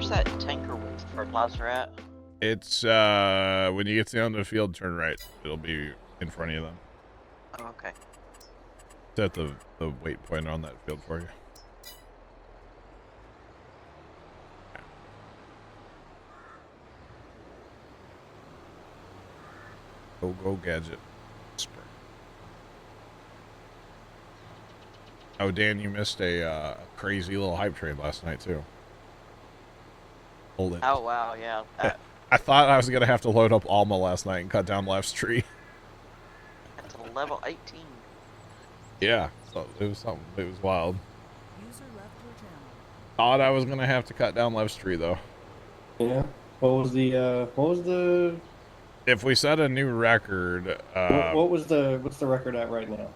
Where's that tanker with fertilizer at? It's when you get to the end of the field, turn right. It'll be in front of you then. Oh, okay. Set the waypoint on that field for you. Go gadget. Spring. Oh, Dan, you missed a crazy little hype train last night too. Hold it. Oh wow, yeah. I thought I was gonna have to load up Alma last night and cut down Left's tree. That's a level 18. Yeah, so it was something. It was wild. User left your channel. Thought I was gonna have to cut down Left's tree though. Yeah. What was the If we set a new record, what's the record at right now?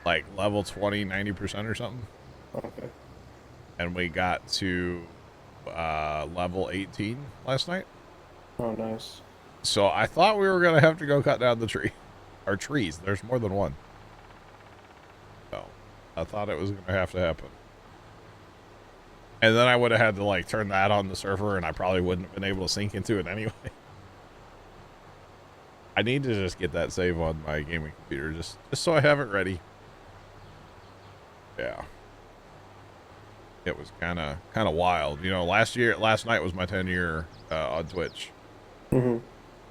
like level 20, 90% or something, Okay. and we got to level 18 last night. Oh, nice. So I thought we were gonna have to go cut down the tree, or trees. There's more than one. So I thought it was gonna have to happen, and then I would have had to like turn that on the server, and I probably wouldn't have been able to sync into it anyway. I need to just get that save on my gaming computer, just so I have it ready. Yeah. It was kind of wild, you know. Last night was my 10-year on Twitch. Mm-hmm.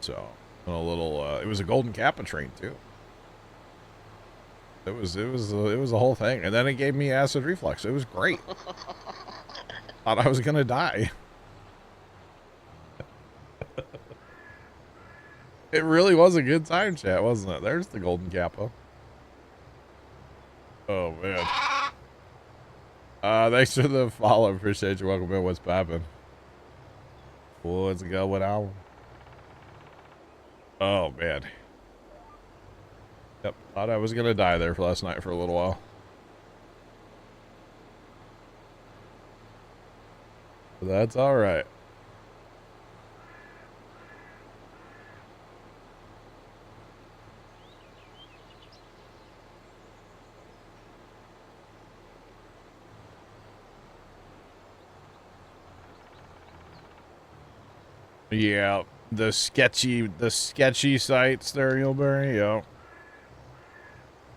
So a little, it was a golden kappa train too. It was a whole thing, and then it gave me acid reflux. It was great. Thought I was gonna die. It really was a good time, chat, wasn't it? There's the golden kappa. Oh man. Thanks for the follow. Appreciate you. Welcome in. What's poppin'? What's going on? Oh man. Yep. Thought I was gonna die there for last night for a little while. But that's all right. Yeah, the sketchy sites there, Yulberry. Yep.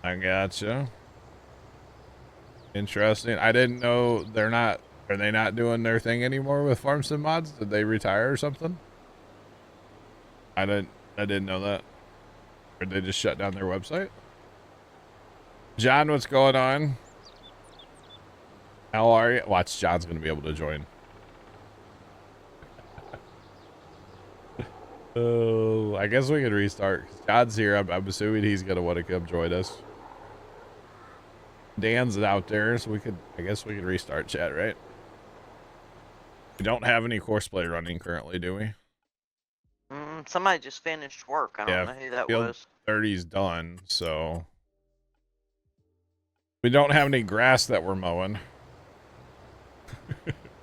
I gotcha. Interesting. I didn't know are they not doing their thing anymore with Farm Sim mods? Did they retire or something? I didn't know that. Or did they just shut down their website? John, what's going on? How are you? Watch, John's gonna be able to join. Oh, I guess we could restart. John's here. I'm assuming he's gonna want to come join us. Dan's out there, so I guess we could restart chat, right? We don't have any courseplay running currently, do we? Somebody just finished work. I don't know who that was. 30's done, so we don't have any grass that we're mowing.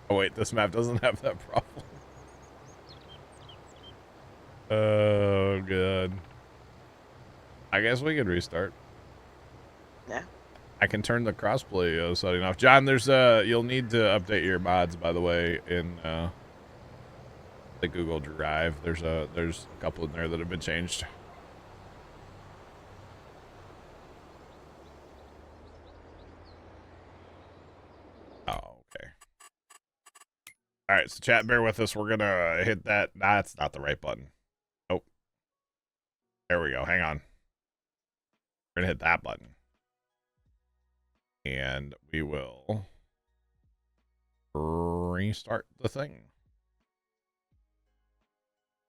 Oh wait, this map doesn't have that problem. Oh god. I guess we could restart. Yeah. I can turn the crossplay setting off. John, there's you'll need to update your mods, by the way, in the Google Drive. There's a couple in there that have been changed. Oh, okay. All right, so chat, bear with us. We're gonna hit that. Nah, it's not the right button. Nope. There we go. Hang on. We're gonna hit that button. And we will restart the thing.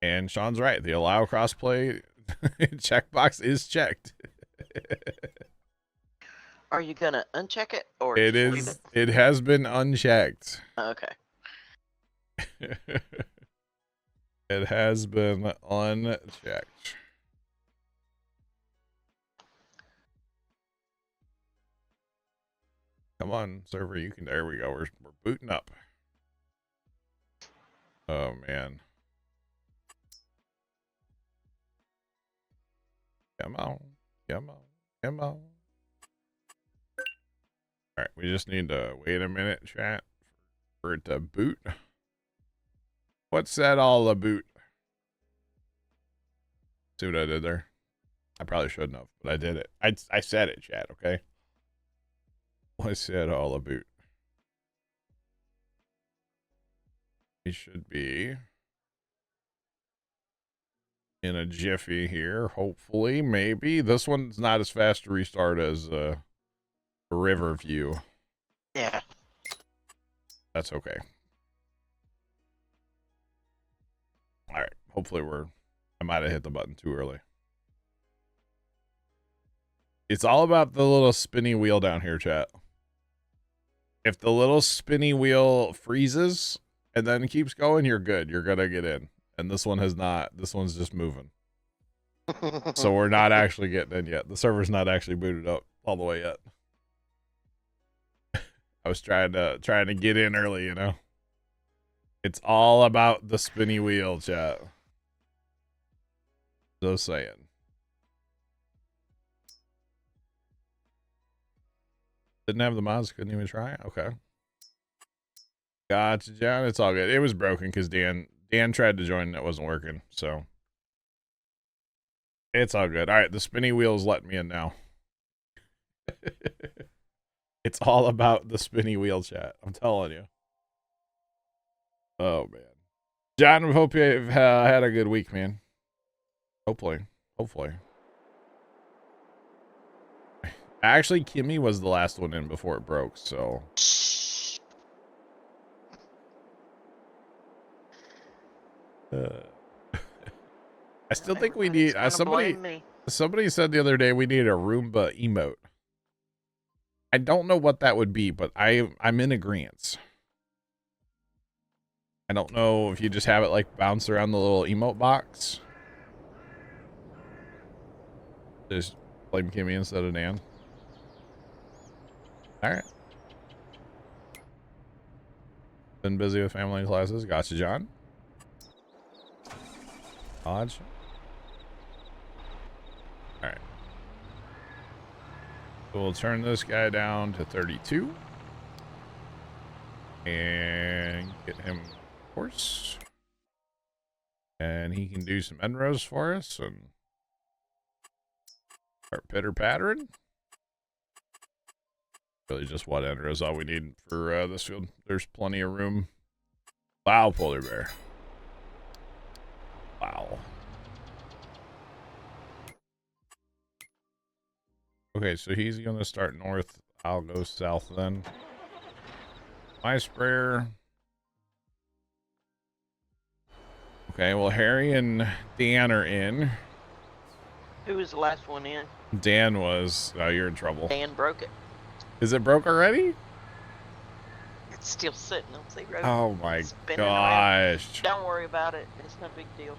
And Sean's right. The allow crossplay checkbox is checked. Are you gonna uncheck it or It just is. leave It has been unchecked. Okay. It has been unchecked. Come on, server, you can. There we go. We're booting up. Oh man. Come on. Come on. Come on. Alright, we just need to wait a minute, chat, for it to boot. What's that all about? See what I did there? I probably shouldn't have, but I did it. I said it, chat, okay? What's that all about? He should be in a jiffy here, hopefully, maybe. This one's not as fast to restart as Riverview. Yeah. That's okay. All right. Hopefully I might have hit the button too early. It's all about the little spinny wheel down here, chat. If the little spinny wheel freezes and then keeps going, you're good. You're going to get in. And this one has not. This one's just moving. So we're not actually getting in yet. The server's not actually booted up all the way yet. I was trying to get in early, you know. It's all about the spinny wheel, chat. Just saying. Didn't have the mods, couldn't even try it. Okay. Gotcha, John. It's all good. It was broken because Dan tried to join and it wasn't working, so it's all good. All right, the spinny wheel's letting me in now. It's all about the spinny wheel, chat. I'm telling you. Oh man, John, we hope you've had a good week, man. Hopefully. Actually, Kimmy was the last one in before it broke, so. I still think we need somebody said the other day we need a Roomba emote. I don't know what that would be, but I'm in agreement. I don't know if you just have it like bounce around the little emote box. Just blame Kimmy instead of Dan. All right. Been busy with family classes. Gotcha, John. Dodge. All right. We'll turn this guy down to 32 and get him horse, and he can do some end rows for us and start pitter pattering. Really just what end rows all we need for this field. There's plenty of room. Wow, polar bear. Wow. Okay, so he's gonna start north. I'll go south then. My sprayer. Okay, well, Harry and Dan are in. Who was the last one in? Dan was. Oh, you're in trouble. Dan broke it. Is it broke already? It's still sitting on 0. Oh my Spinning around. gosh. Don't worry about it. It's no big deal.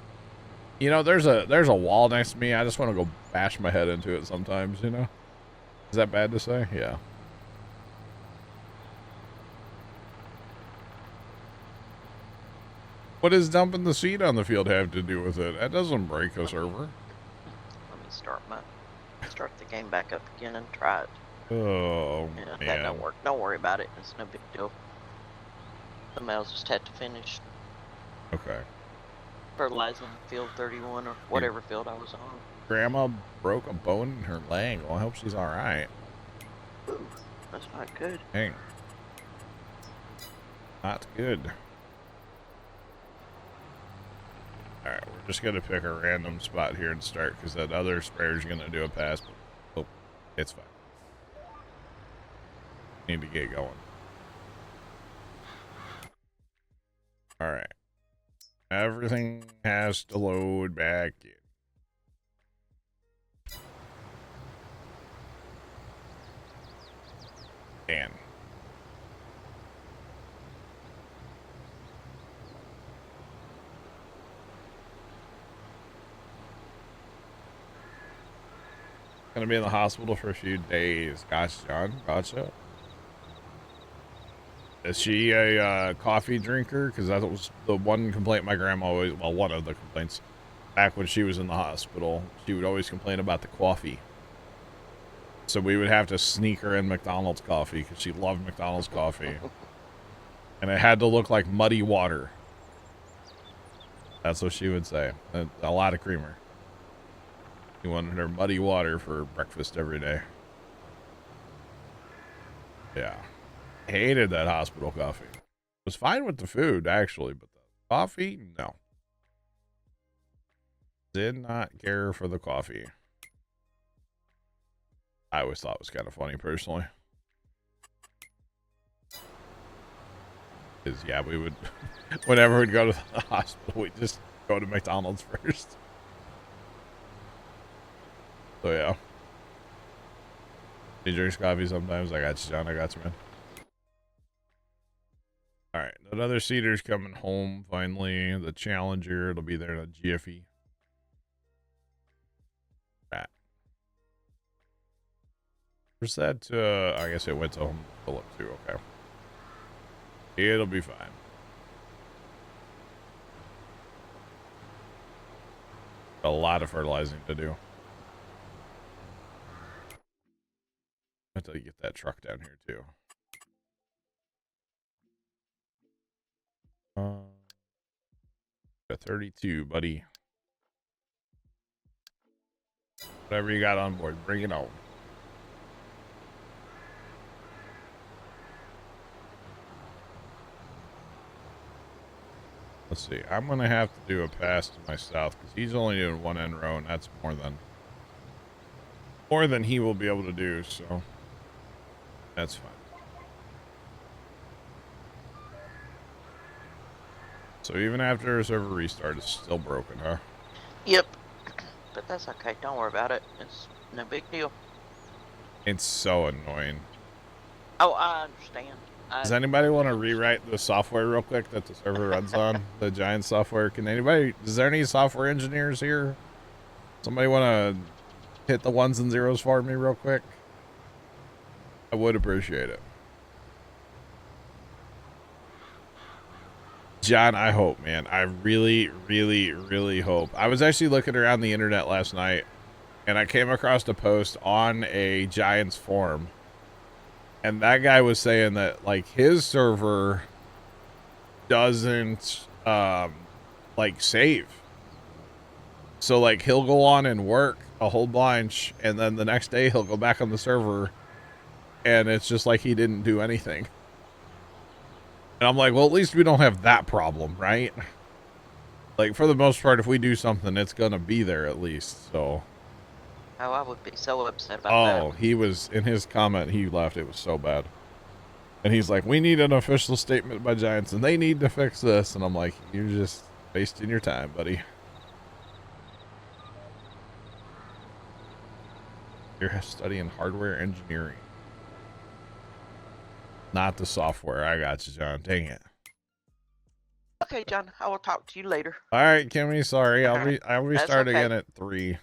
You know, there's a wall next to me. I just want to go bash my head into it sometimes, you know? Is that bad to say? Yeah. What does dumping the seed on the field have to do with it? That doesn't break a server. Let me start the game back up again and try it. Oh, Yeah, man. that don't work. Don't worry about it. It's no big deal. Somebody else just had to finish Okay. fertilizing field 31 or whatever field I was on. Grandma broke a bone in her leg. Well, I hope she's all right. Ooh, that's not good. Dang. Not good. All right, we're just going to pick a random spot here and start because that other sprayer's going to do a pass. But, oh, it's fine. Need to get going. All right. Everything has to load back in. Dan. Gonna be in the hospital for a few days. Gotcha, John. Gotcha. Is she a coffee drinker? Because that was the one complaint my grandma always, well, one of the complaints back when she was in the hospital. She would always complain about the coffee. So we would have to sneak her in McDonald's coffee because she loved McDonald's coffee. And it had to look like muddy water. That's what she would say. A lot of creamer. She wanted her muddy water for breakfast every day. Yeah. Hated that hospital coffee. Was fine with the food, actually, but the coffee, no. Did not care for the coffee. I always thought it was kind of funny, personally. Because, yeah, we would, whenever we'd go to the hospital, we'd just go to McDonald's first. So, yeah. He drinks coffee sometimes. I got you, John. I got you, man. All right. Another Cedar's coming home, finally. The Challenger. It'll be there in a jiffy. Right. Where's that? I guess it went to Home Philip, too. Okay. It'll be fine. A lot of fertilizing to do. I have to get that truck down here too. Got 32, buddy. Whatever you got on board, bring it on. Let's see. I'm gonna have to do a pass to my south because he's only doing one end row, and that's more than he will be able to do. So that's fine. So even after a server restart, it's still broken, huh? Yep. But that's okay. Don't worry about it. It's no big deal. It's so annoying. Oh, I understand. Does anybody want to rewrite the software real quick that the server runs on? The Giant software? Is there any software engineers here? Somebody want to hit the ones and zeros for me real quick? I would appreciate it. John, I hope, man. I really, really, really hope. I was actually looking around the internet last night, and I came across a post on a Giants forum. And that guy was saying that, like, his server doesn't, like, save. So, like, he'll go on and work a whole bunch, and then the next day he'll go back on the server, and it's just like he didn't do anything. And I'm like, well, at least we don't have that problem, right? Like, for the most part, if we do something, it's gonna be there at least, so... Oh, I would be so upset about that. Oh, he was, in his comment, he left. It was so bad. And he's like, we need an official statement by Giants, and they need to fix this. And I'm like, you're just wasting your time, buddy. You're studying hardware engineering. Not the software. I got you, John. Dang it. Okay, John. I will talk to you later. All right, Kimmy. Sorry. I'll restart okay. again at 3.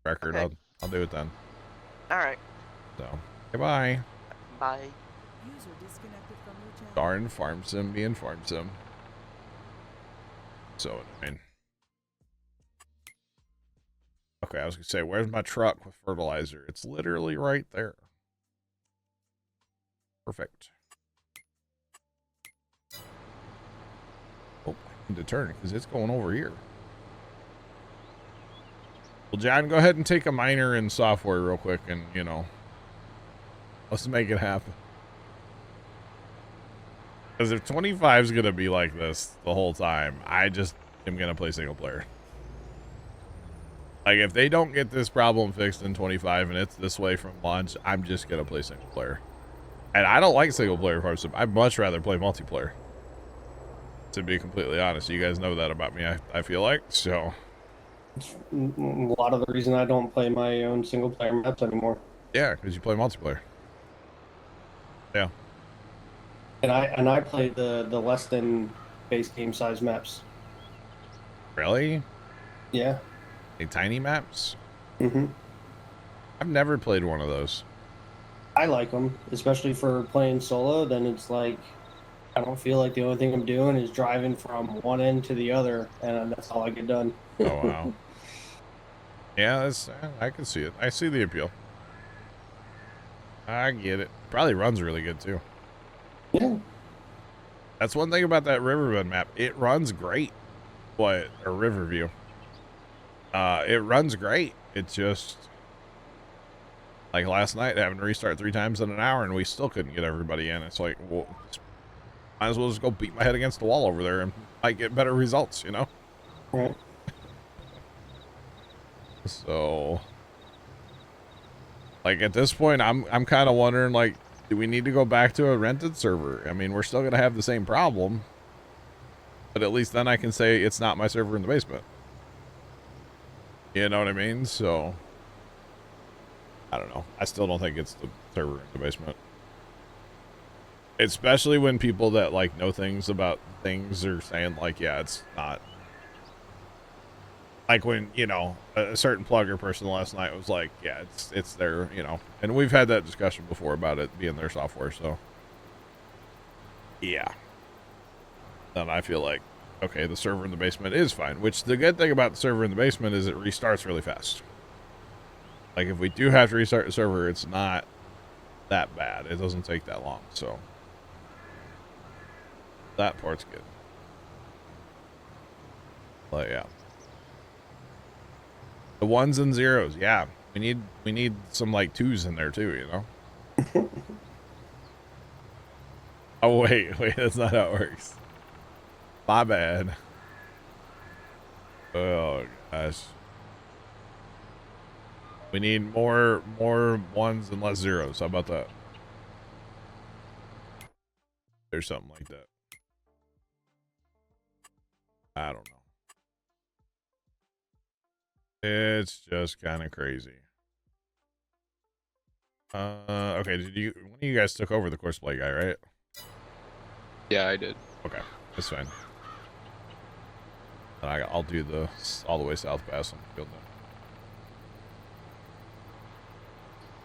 Record. Okay. I'll do it then. All right. So, goodbye. Bye. User disconnected from your channel. Darn farm sim being farm sim. So annoying. Okay, I was gonna say, where's my truck with fertilizer? It's literally right there. Perfect. Oh, I need to turn because it's going over here. Well, John, go ahead and take a minor in software real quick and, you know, let's make it happen. Because if 25 is going to be like this the whole time, I just am going to play single player. Like, if they don't get this problem fixed in 25 and it's this way from launch, I'm just going to play single player. And I don't like single player farm sim. I'd much rather play multiplayer. To be completely honest, you guys know that about me, I feel like, so... A lot of the reason I don't play my own single player maps anymore. Yeah, because you play multiplayer. Yeah. And I play the less than base game size maps. Really? Yeah. The tiny maps? Mm-hmm. I've never played one of those. I like them, especially for playing solo. Then it's like, I don't feel like the only thing I'm doing is driving from one end to the other, and that's all I get done. Oh, wow. Yeah, I can see it. I see the appeal. I get it. Probably runs really good, too. Yeah. That's one thing about that Riverbend map. It runs great. What, or Riverview. It runs great. It's just like last night having to restart 3 times in an hour and we still couldn't get everybody in. It's like, well, might as well just go beat my head against the wall over there and might get better results, you know? Right. So like at this point I'm kind of wondering, like, do we need to go back to a rented server? I mean, we're still gonna have the same problem, but at least then I can say it's not my server in the basement. You know what I mean? So I don't know. I still don't think it's the server in the basement. Especially when people that like know things about things are saying like, yeah, it's not. Like when, you know, a certain plugger person last night was like, yeah, it's their, you know, and we've had that discussion before about it being their software. So yeah. Then I feel like, okay, the server in the basement is fine, which the good thing about the server in the basement is it restarts really fast. Like if we do have to restart the server, it's not that bad. It doesn't take that long. So that part's good. But yeah. The 1s and 0s, yeah. We need some like 2s in there too, you know? Oh wait, that's not how it works. My bad. Oh gosh. We need more 1s and less 0s. How about that? There's something like that. I don't know. It's just kind of crazy. Okay, one of you guys took over the courseplay guy, right? Yeah, I did. Okay, that's fine. And I'll do the all the way south pass on the field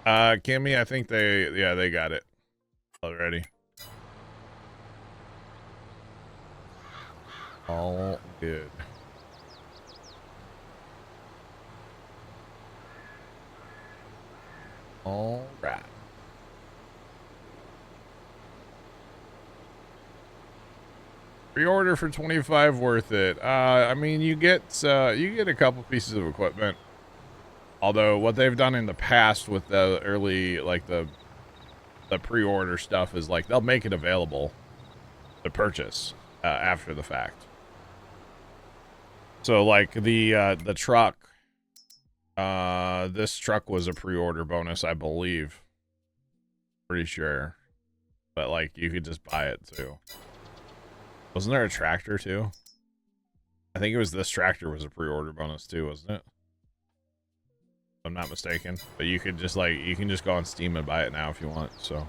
now. Kimmy, I think they got it already. All good. All right. Pre-order for 25 worth it. I mean, you get a couple pieces of equipment. Although what they've done in the past with the early, like the pre-order stuff is like they'll make it available to purchase after the fact. So like the truck, this truck was a pre-order bonus, I believe. Pretty sure, but like you could just buy it too. Wasn't there a tractor too? I think it was this tractor was a pre-order bonus too, wasn't it? If I'm not mistaken. But you could just like, you can just go on Steam and buy it now if you want. So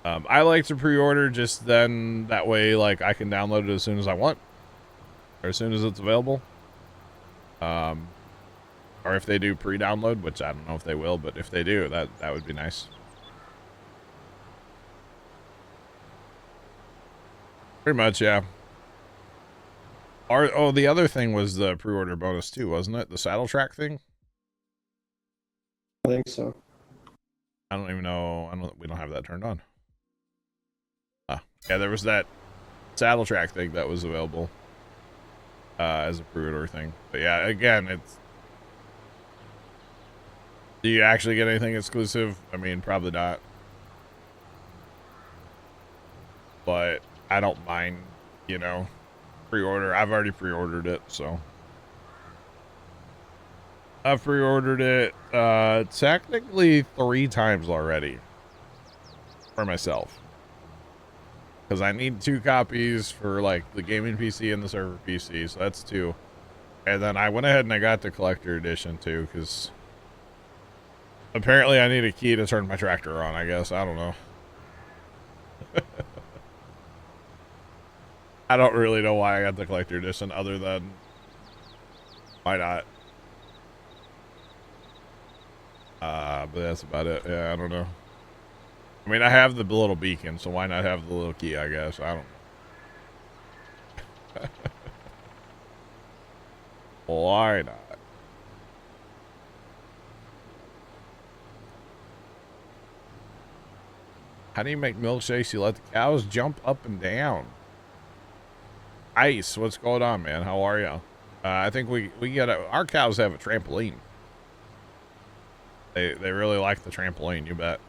I like to pre-order just then that way like I can download it as soon as I want. Or as soon as it's available. Or if they do pre-download, which I don't know if they will, but if they do, that would be nice. Pretty much, yeah. Oh, the other thing was the pre-order bonus too, wasn't it? The saddle track thing? I think so. I don't even know. We don't have that turned on. Yeah, there was that saddle track thing that was available as a pre-order thing. But yeah, again, it's... Do you actually get anything exclusive? I mean, probably not. But I don't mind, you know, pre-order. I've already pre-ordered it, so. I've pre-ordered it technically 3 times already for myself. Because I need 2 copies for like the gaming PC and the server PC, so that's 2. And then I went ahead and I got the collector edition too, because apparently I need a key to turn my tractor on, I guess. I don't know. I don't really know why I got the collector edition other than why not. But that's about it. Yeah, I don't know. I mean, I have the little beacon, so why not have the little key, I guess. I don't know. Why not? How do you make milkshakes? You let the cows jump up and down. Ice, what's going on, man? How are you? I think we got our cows have a trampoline. They really like the trampoline, you bet.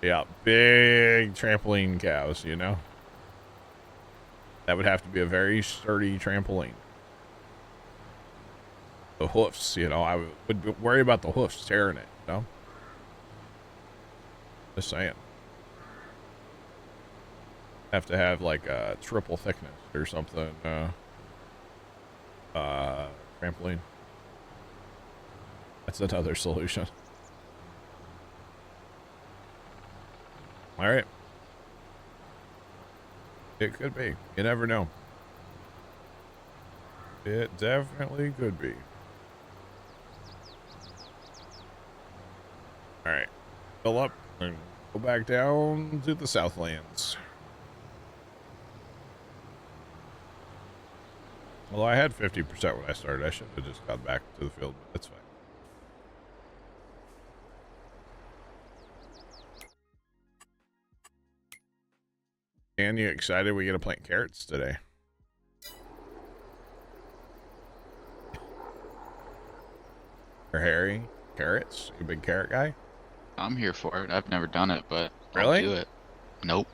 Yeah, big trampoline cows, you know. That would have to be a very sturdy trampoline. The hoofs, you know, I would worry about the hoofs tearing it, you know. Just saying. Have to have like a triple thickness or something. Trampoline. That's another solution. All right. It could be. You never know. It definitely could be. All right. Fill up and go back down to the Southlands. Well, I had 50% when I started. I should have just gone back to the field, but that's fine. And you excited we get to plant carrots today? Or Harry? Carrots? You a big carrot guy? I'm here for it. I've never done it, but Really? I'll do it. Nope.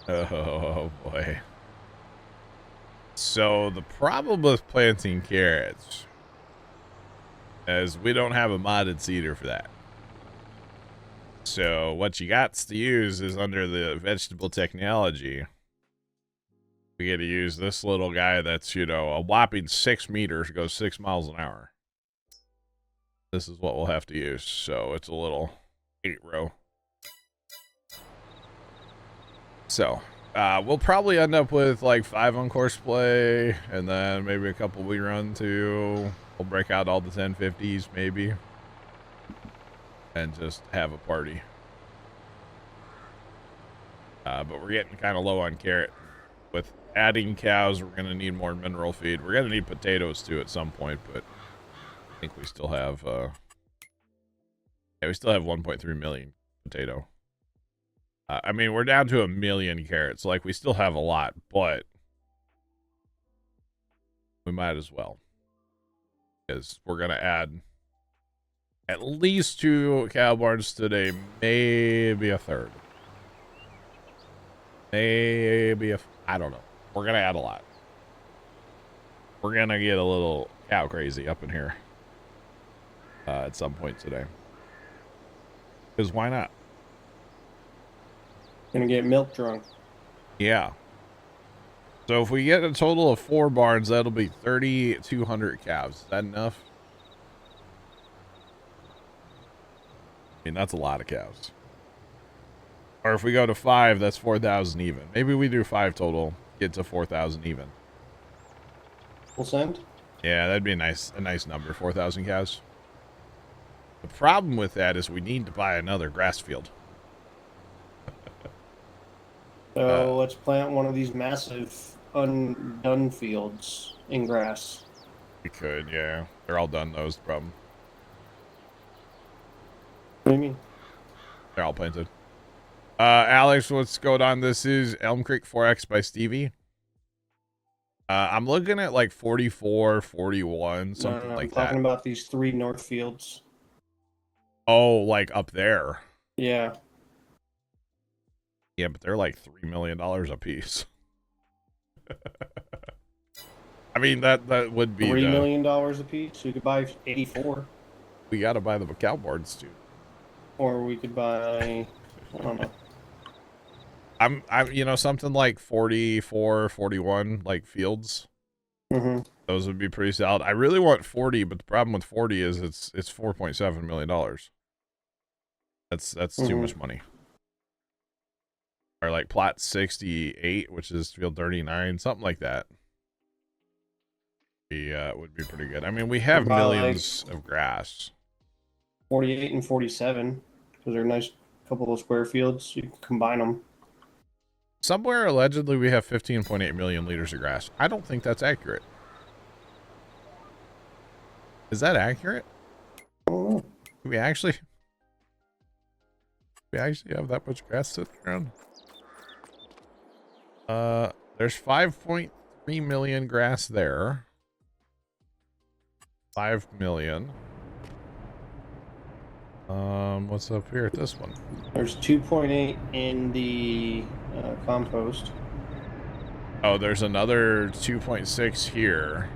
Oh boy. So the problem with planting carrots is we don't have a modded seeder for that. So what you got to use is under the vegetable technology. We get to use this little guy that's, you know, a whopping 6 meters, goes 6 miles an hour. This is what we'll have to use. So it's a little 8-row. So we'll probably end up with like 5 on course play, and then maybe a couple we run to. We'll break out all the 1050s maybe, and just have a party. But we're getting kind of low on carrot. With adding cows, we're going to need more mineral feed. We're going to need potatoes too at some point, but I think we still have, we still have 1.3 million potato. I mean, we're down to 1 million carrots. Like, we still have a lot, but we might as well. Because we're going to add at least 2 cow barns today, maybe a third. Maybe I don't know. We're going to add a lot. We're going to get a little cow crazy up in here at some point today. Because why not? Gonna get milk drunk. Yeah. So if we get a total of 4 barns, that'll be 3,200 calves. Is that enough? I mean, that's a lot of cows. Or if we go to 5, that's 4,000 even. Maybe we do 5 total, get to 4,000 even. We'll send. Yeah, that'd be a nice number, 4,000 cows. The problem with that is we need to buy another grass field. So let's plant one of these massive undone fields in grass. We could, yeah. They're all done, though, is the problem. What do you mean? They're all planted. Alex, what's going on? This is Elm Creek 4X by Stevie. I'm looking at like 44, 41, something like that. I'm talking about these 3 north fields. Oh, like up there. Yeah. Yeah, but they're like $3 million a piece. I mean, that would be $3 million a piece. We could buy 84. We got to buy the cow boards too. Or we could buy, I don't know. I'm you know, something like 44, 41 like fields. Mm-hmm. Those would be pretty solid. I really want 40, but the problem with 40 is it's $4.7 million. That's too much money. Or like plot 68, which is field 39, something like that. Would be pretty good. I mean, we have millions of grass. 48 and 47, because they're nice couple of square fields. You can combine them. Somewhere allegedly we have 15.8 million liters of grass. I don't think that's accurate. Is that accurate? I don't know. Do we actually have that much grass sitting around? There's 5.3 million grass there. 5 million. What's up here at this one? There's 2.8 in the compost. Oh, there's another 2.6 here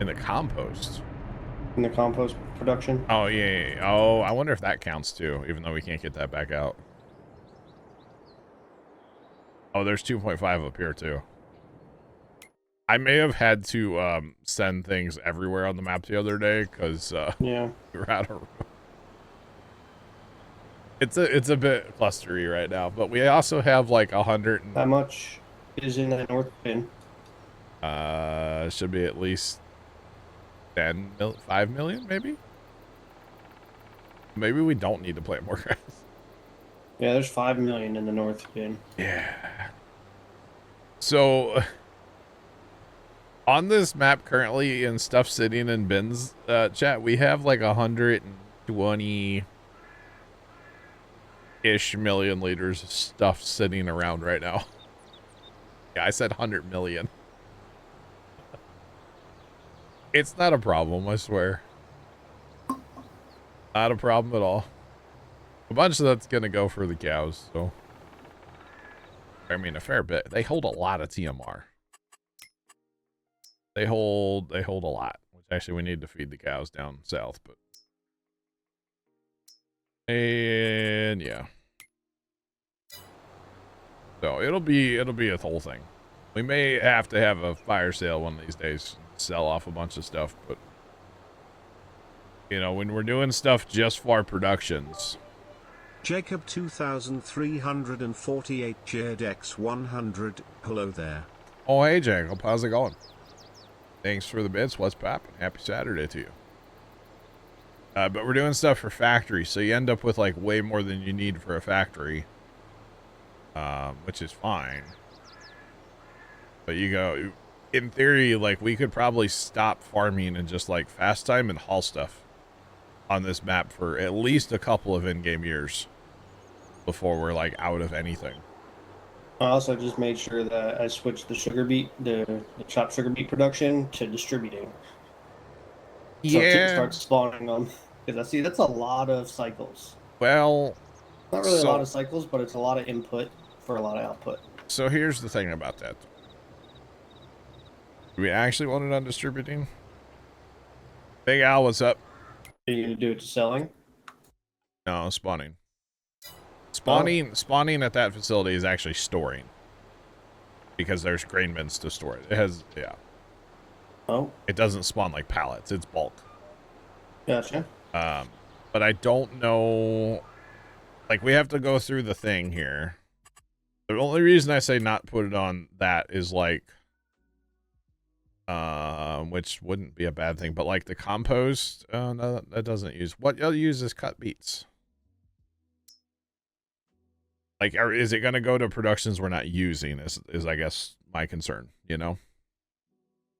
in the compost. In the compost production. Oh, yeah. Oh, I wonder if that counts too, even though we can't get that back out. Oh, there's 2.5 up here too. I may have had to send things everywhere on the map the other day because Yeah. we were out of room. It's a bit clustery right now, but we also have like 100. How much is in that north bin? Should be at least 5 million, maybe. Maybe we don't need to plant more grass. Yeah, there's 5 million in the north bin. Yeah. So on this map currently in stuff sitting in bins, chat, we have like 120-ish million liters of stuff sitting around right now. Yeah, I said 100 million. It's not a problem, I swear. Not a problem at all. A bunch of that's gonna go for the cows, so. I mean, a fair bit. They hold a lot of TMR. They hold a lot. Which actually we need to feed the cows down south, but. And yeah. So it'll be a whole thing. We may have to have a fire sale one of these days, sell off a bunch of stuff, but you know, when we're doing stuff just for our productions. Jacob 2348 Jared X 100. Hello there. Oh, hey, Jacob. How's it going? Thanks for the bits. What's poppin'? Happy Saturday to you. But we're doing stuff for factory, so you end up with like way more than you need for a factory, which is fine. But you go, in theory, like we could probably stop farming and just like fast time and haul stuff on this map for at least a couple of in-game years before we're like out of anything. I also just made sure that I switched the sugar beet, the chopped sugar beet production to distributing. So it Yeah. starts spawning them. Because I see that's a lot of cycles. Well, Not really so- a lot of cycles, but it's a lot of input for a lot of output. so here's the thing about that. Do we actually want it on distributing? Big Al, what's up? Are you going to do it to selling? No, spawning. Spawning at that facility is actually storing. Because there's grain bins to store it. It has, yeah. Oh, It doesn't spawn like pallets. It's bulk. gotcha. But I don't know. Like, we have to go through the thing here. The only reason I say not put it on that is like, which wouldn't be a bad thing, but like the compost, no, that doesn't use. What you'll use is cut beets. Like, is it going to go to productions we're not using? Is I guess my concern. You know,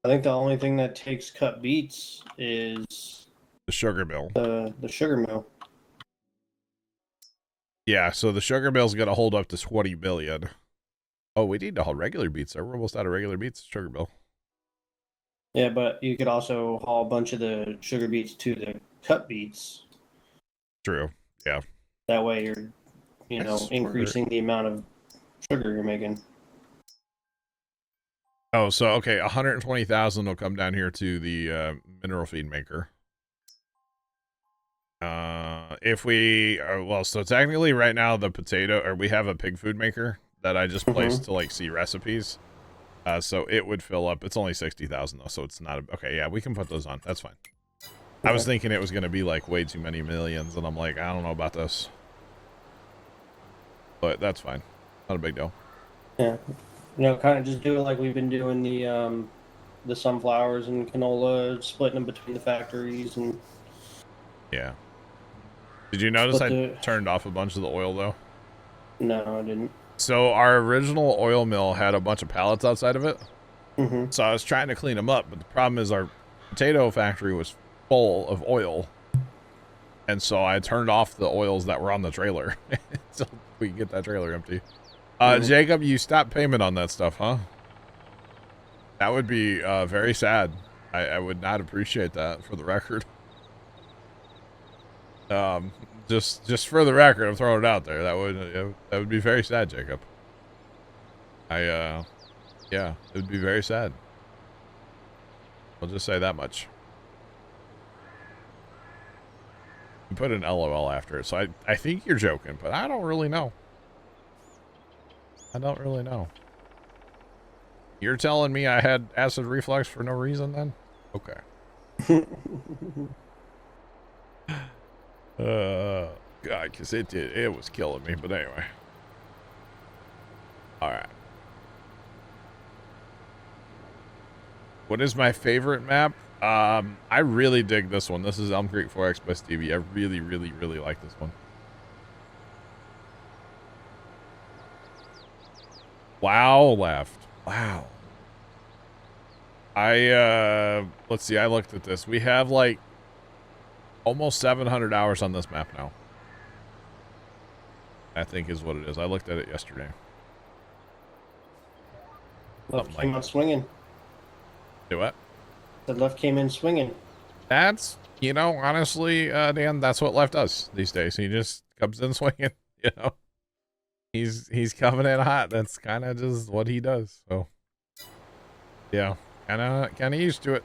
I think the only thing that takes cut beets is the sugar mill. the sugar mill. Yeah, so the sugar mill's going to hold up to 20 billion. Oh, we need to haul regular beets. We're almost out of regular beets. Sugar mill. Yeah, but you could also haul a bunch of the sugar beets to the cut beets. True. Yeah. That way you're, That's increasing the amount of sugar you're making. Oh, so okay, 120,000 will come down here to the mineral feed maker. If we well, so technically right now the potato, or we have a pig food maker that I just placed to like see recipes. So it would fill up. It's only 60,000 though, so it's not a, okay. Yeah, we can put those on. That's fine. I was thinking it was gonna be like way too many millions, and I'm like, I don't know about this, but that's fine. Not a big deal. Yeah, kind of just do it like we've been doing the sunflowers and canola, splitting them between the factories and. Yeah. Did you notice But I turned off a bunch of the oil though? No, I didn't. So our original oil mill had a bunch of pallets outside of it. Mm-hmm. So I was trying to clean them up, but the problem is our potato factory was full of oil. And so I turned off the oils that were on the trailer so we can get that trailer empty. Jacob, you stopped payment on that stuff, huh? That would be very sad. I would not appreciate that, for the record. Just for the record, I'm throwing it out there. That would be very sad, Jacob. Yeah, it would be very sad. I'll just say that much. You put an LOL after it, so I think you're joking, but I don't really know. I don't really know. You're telling me I had acid reflux for no reason then? Okay. God, because it was killing me, but anyway. Alright. What is my favorite map? I really dig this one. This is Elm Creek 4X by Stevie. I really, really, really like this one. Wow, left. Wow. Let's see, I looked at this. We have like almost 700 hours on this map now. I think is what it is. I looked at it yesterday. Left came out swinging. Do what? The left came in swinging. That's, you know, honestly, Dan, that's what left does these days. He just comes in swinging, you know. He's coming in hot. That's kind of just what he does. So, yeah, kind of used to it.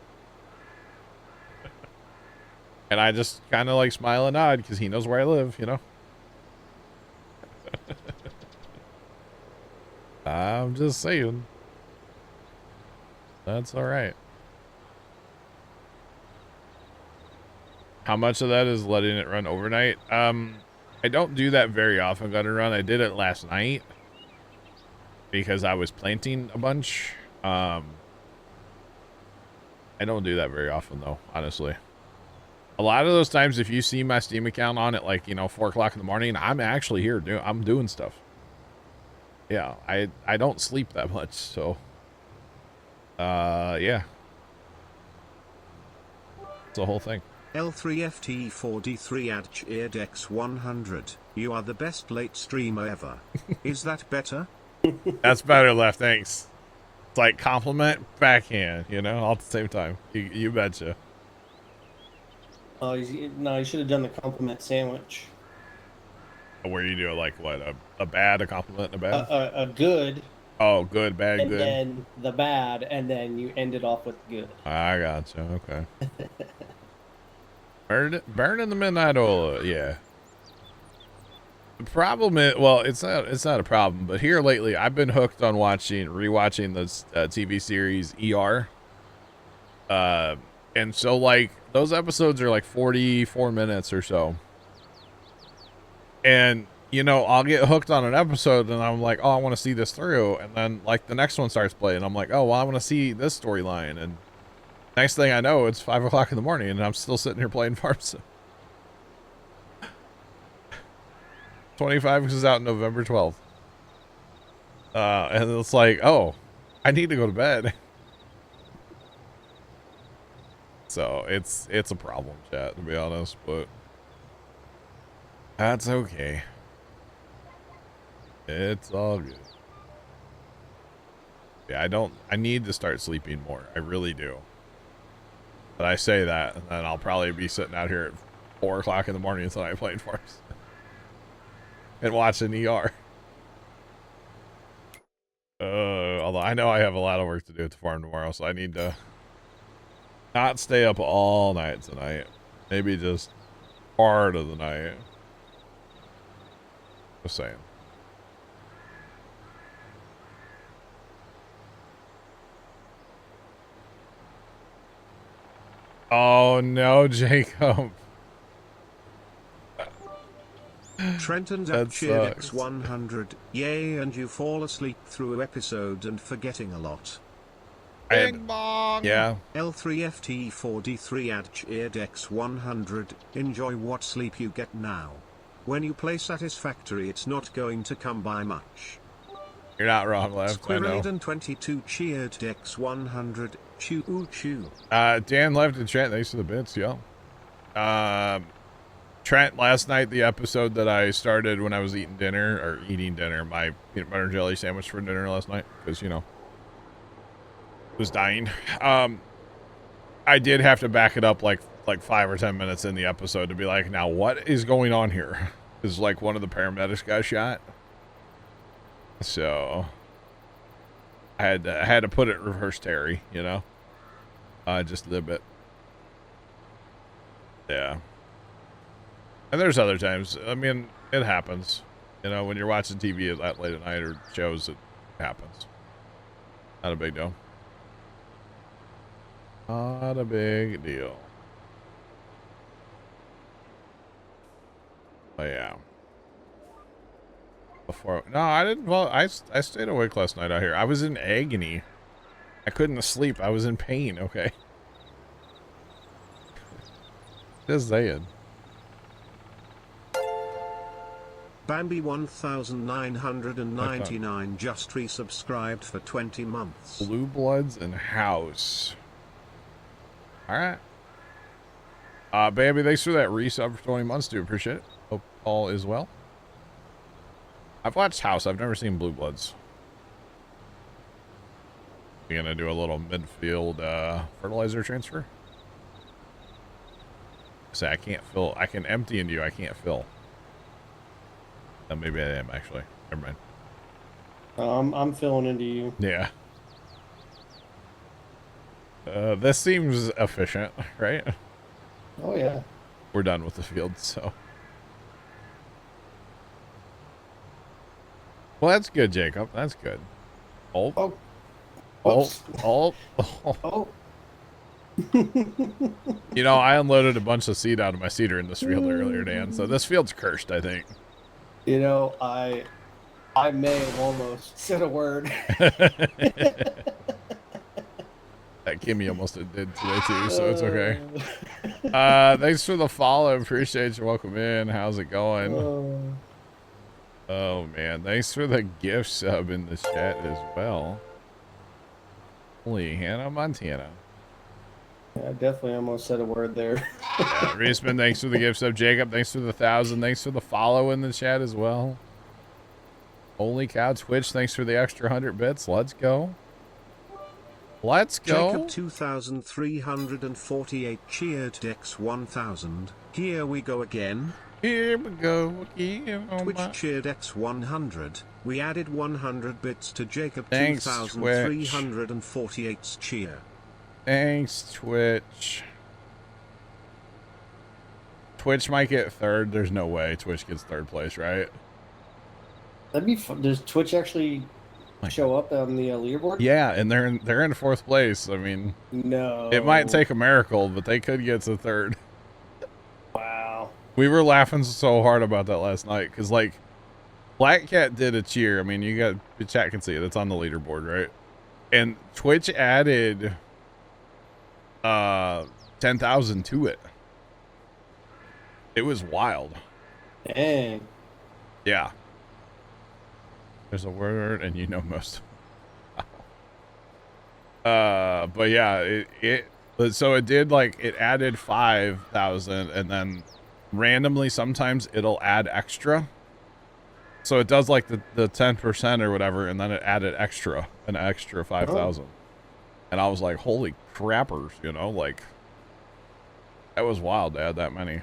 And I just kind of like smile and nod because he knows where I live, you know. I'm just saying. That's all right. How much of that is letting it run overnight? I don't do that very often, Gutter Run. I did it last night because I was planting a bunch. I don't do that very often though, honestly. A lot of those times, if you see my Steam account on at like, you know, 4 o'clock in the morning, I'm actually here. I'm doing stuff. Yeah, I don't sleep that much, so. Yeah. It's the whole thing. L3FT4D3 at CheerDex100. You are the best late streamer ever. Is that better? That's better, Left. Thanks. It's like compliment, backhand, you know, all at the same time. You betcha. Oh, no, you should have done the compliment sandwich. Where you do it like what? A bad, a compliment, and a bad? A good. Oh, good, bad, and good. And then the bad, and then you end it off with the good. I gotcha. Okay. Burning the midnight oil. Yeah. The problem is, well, it's not a problem, but here lately I've been hooked on rewatching this TV series ER. And so like those episodes are like 44 minutes or so. And you know, I'll get hooked on an episode and I'm like, oh, I want to see this through. And then like the next one starts playing. I'm like, oh, well, I want to see this storyline. And next thing I know, it's 5 o'clock in the morning and I'm still sitting here playing Farm Sim. 25 is out November 12th. And it's like, oh, I need to go to bed. So it's a problem, chat, to be honest, but that's okay. It's all good. Yeah, I need to start sleeping more. I really do. But I say that, and then I'll probably be sitting out here at 4 o'clock in the morning until I play Farms. And watching ER. Although I know I have a lot of work to do at the farm tomorrow, so I need to not stay up all night tonight. Maybe just part of the night. Just saying. Oh no, Jacob. Trenton's at CheerDex100. Yay, and you fall asleep through episode and forgetting a lot. Bing bong. Yeah. L3FT4D3 at CheerDex100. Enjoy what sleep you get now. When you play Satisfactory, it's not going to come by much. You're not wrong, Left. I know. Squirrelden22 CheerDex100. Chew. Dan Left in chat. Thanks for the bits, yo. Trent, last night, the episode that I started when I was eating dinner, my peanut butter and jelly sandwich for dinner last night, because, you know, was dying. I did have to back it up like 5 or 10 minutes in the episode to be like, now what is going on here? Because like one of the paramedics got shot. So I had to put it reverse Terry, you know, just a little bit. Yeah. And there's other times. I mean, it happens. You know, when you're watching TV that late at night or shows, it happens. Not a big deal. Not a big deal. Oh yeah. No, I didn't. Well, I stayed awake last night out here. I was in agony. I couldn't sleep. I was in pain. Okay. Just saying. Bambi 1999 just resubscribed for 20 months. Blue Bloods and House. Alright. Bambi, thanks for that resub for 20 months. Do appreciate it. Hope all is well. I've watched House. I've never seen Blue Bloods. You gonna do a little midfield fertilizer transfer? Say I can't fill. I can empty into you. I can't fill. Maybe I am actually. Never mind. I'm filling into you. Yeah. This seems efficient, right? Oh yeah. We're done with the field, so. Well, that's good, Jacob. That's good. Oh. Oh. Oh. Oh. Oh. You know, I unloaded a bunch of seed out of my seeder in this field earlier, Dan. So this field's cursed, I think. You know, I may have almost said a word. That Kimmy almost did today too, so it's okay. Thanks for the follow. Appreciate you. Welcome in. How's it going? Oh man, thanks for the gift sub in the chat as well. Holy Hannah Montana. I definitely almost said a word there. Yeah, Reisman, thanks for the gift sub. Jacob, thanks for the 1,000. Thanks for the follow in the chat as well. Holy cow, Twitch, thanks for the extra 100 bits. Let's go. Let's go. Jacob 2348 cheered Dex 1000. Here we go again. Here we go again. Oh Twitch my. cheered X 100. We added 100 bits to Jacob Thanks, 2348's cheer. Thanks, Twitch. Twitch might get third. There's no way Twitch gets third place, right? That'd be fun. Does Twitch actually show up on the leaderboard? Yeah, and they're in fourth place. I mean, no. it might take a miracle, but they could get to third. Wow. We were laughing so hard about that last night because, like, Black Cat did a cheer. I mean, you got the chat can see it. It's on the leaderboard, right? And Twitch added 10,000 to it. It was wild. Dang. Yeah. There's a word, and you know most. But yeah, so it did, like, it added 5,000, and then randomly sometimes it'll add extra. So it does like the 10% or whatever, and then it added an extra 5,000. And I was like, holy crappers, you know, like, that was wild to add that many.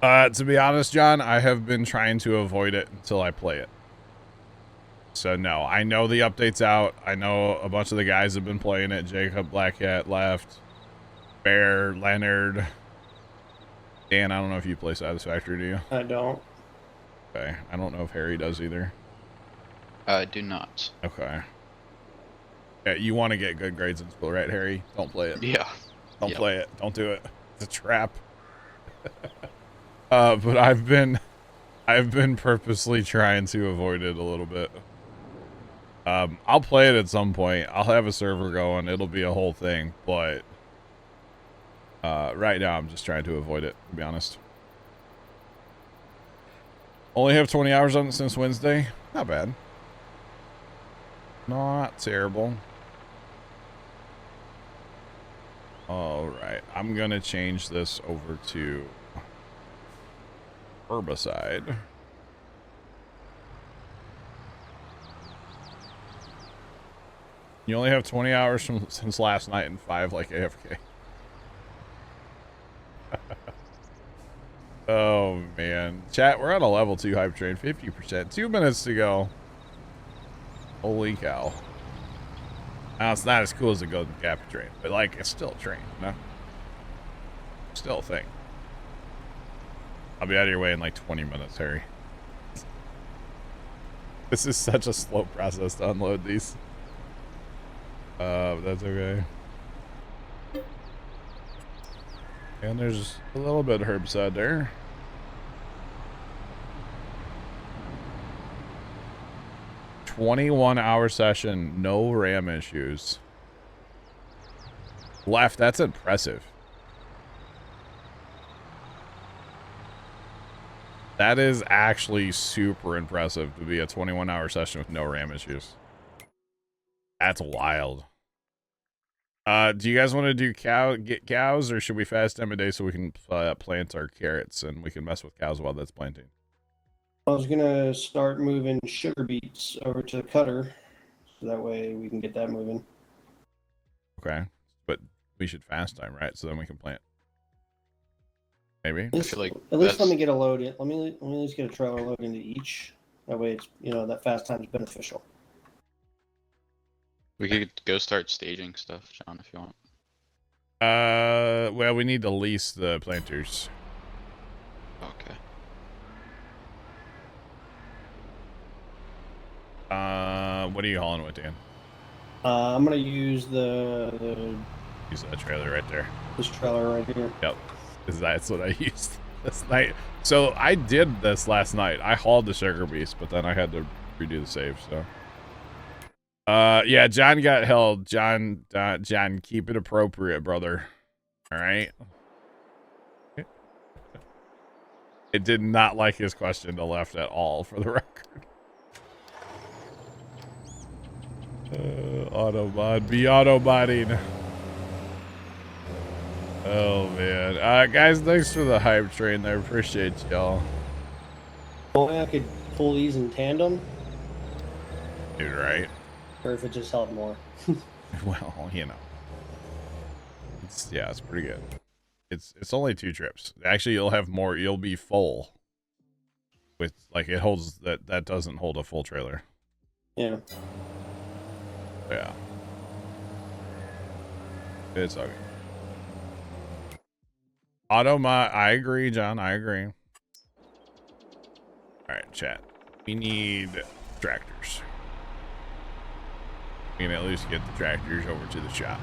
To be honest, John, I have been trying to avoid it until I play it. So no, I know the update's out. I know a bunch of the guys have been playing it. Jacob, Black Cat, Left, Bear, Leonard. Dan, I don't know if you play Satisfactory, do you? I don't. Okay, I don't know if Harry does either. I do not. Okay. Yeah, you want to get good grades in school, right, Harry? Don't play it. Yeah. Don't play it. Don't do it. It's a trap. But I've been purposely trying to avoid it a little bit. I'll play it at some point. I'll have a server going. It'll be a whole thing, but right now I'm just trying to avoid it, to be honest. Only have 20 hours on it since Wednesday. Not bad. Not terrible. All right, I'm gonna change this over to herbicide. You only have 20 hours since last night and 5 like AFK. Oh man, chat, we're on a level 2 hype train, 50%, 2 minutes to go. Holy cow. Now it's not as cool as the Golden Cap train, but like it's still a train, you know? Still a thing. I'll be out of your way in like 20 minutes, Harry. This is such a slow process to unload these. But that's okay. And there's a little bit of herbicide there. "21-hour session, no RAM issues. Left, that's impressive. That is actually super impressive to be a 21-hour session with no RAM issues. That's wild. Do you guys want to do get cows, or should we fast time a day so we can plant our carrots and we can mess with cows while that's planting? I was gonna start moving sugar beets over to the cutter, so that way we can get that moving. Okay, but we should fast time, right? So then we can plant. Maybe. I feel like At least let that's- me get a load in. Let me at least get a trailer load into each. That way, it's that fast time is beneficial. We could go start staging stuff, John, if you want. Well, we need to lease the planters. Okay. What are you hauling with, Dan? I'm gonna use the Use that trailer right there. this trailer right here. Yep, that's what I used this night. So I did this last night. I hauled the sugar beast, but then I had to redo the save. So, yeah, John got held. John, keep it appropriate, brother. All right. It did not like his question to left at all, for the record. Autobot, be autobotting. Oh man, guys, thanks for the hype train. I appreciate y'all. Only I could pull these in tandem, Dude, right? or if it just helped more. Well, it's pretty good. It's only 2 trips. Actually, you'll have more. You'll be full. With like it holds that doesn't hold a full trailer. Yeah. Yeah. It's okay. I agree, John. I agree. All right, chat. We need tractors. We can at least get the tractors over to the shop.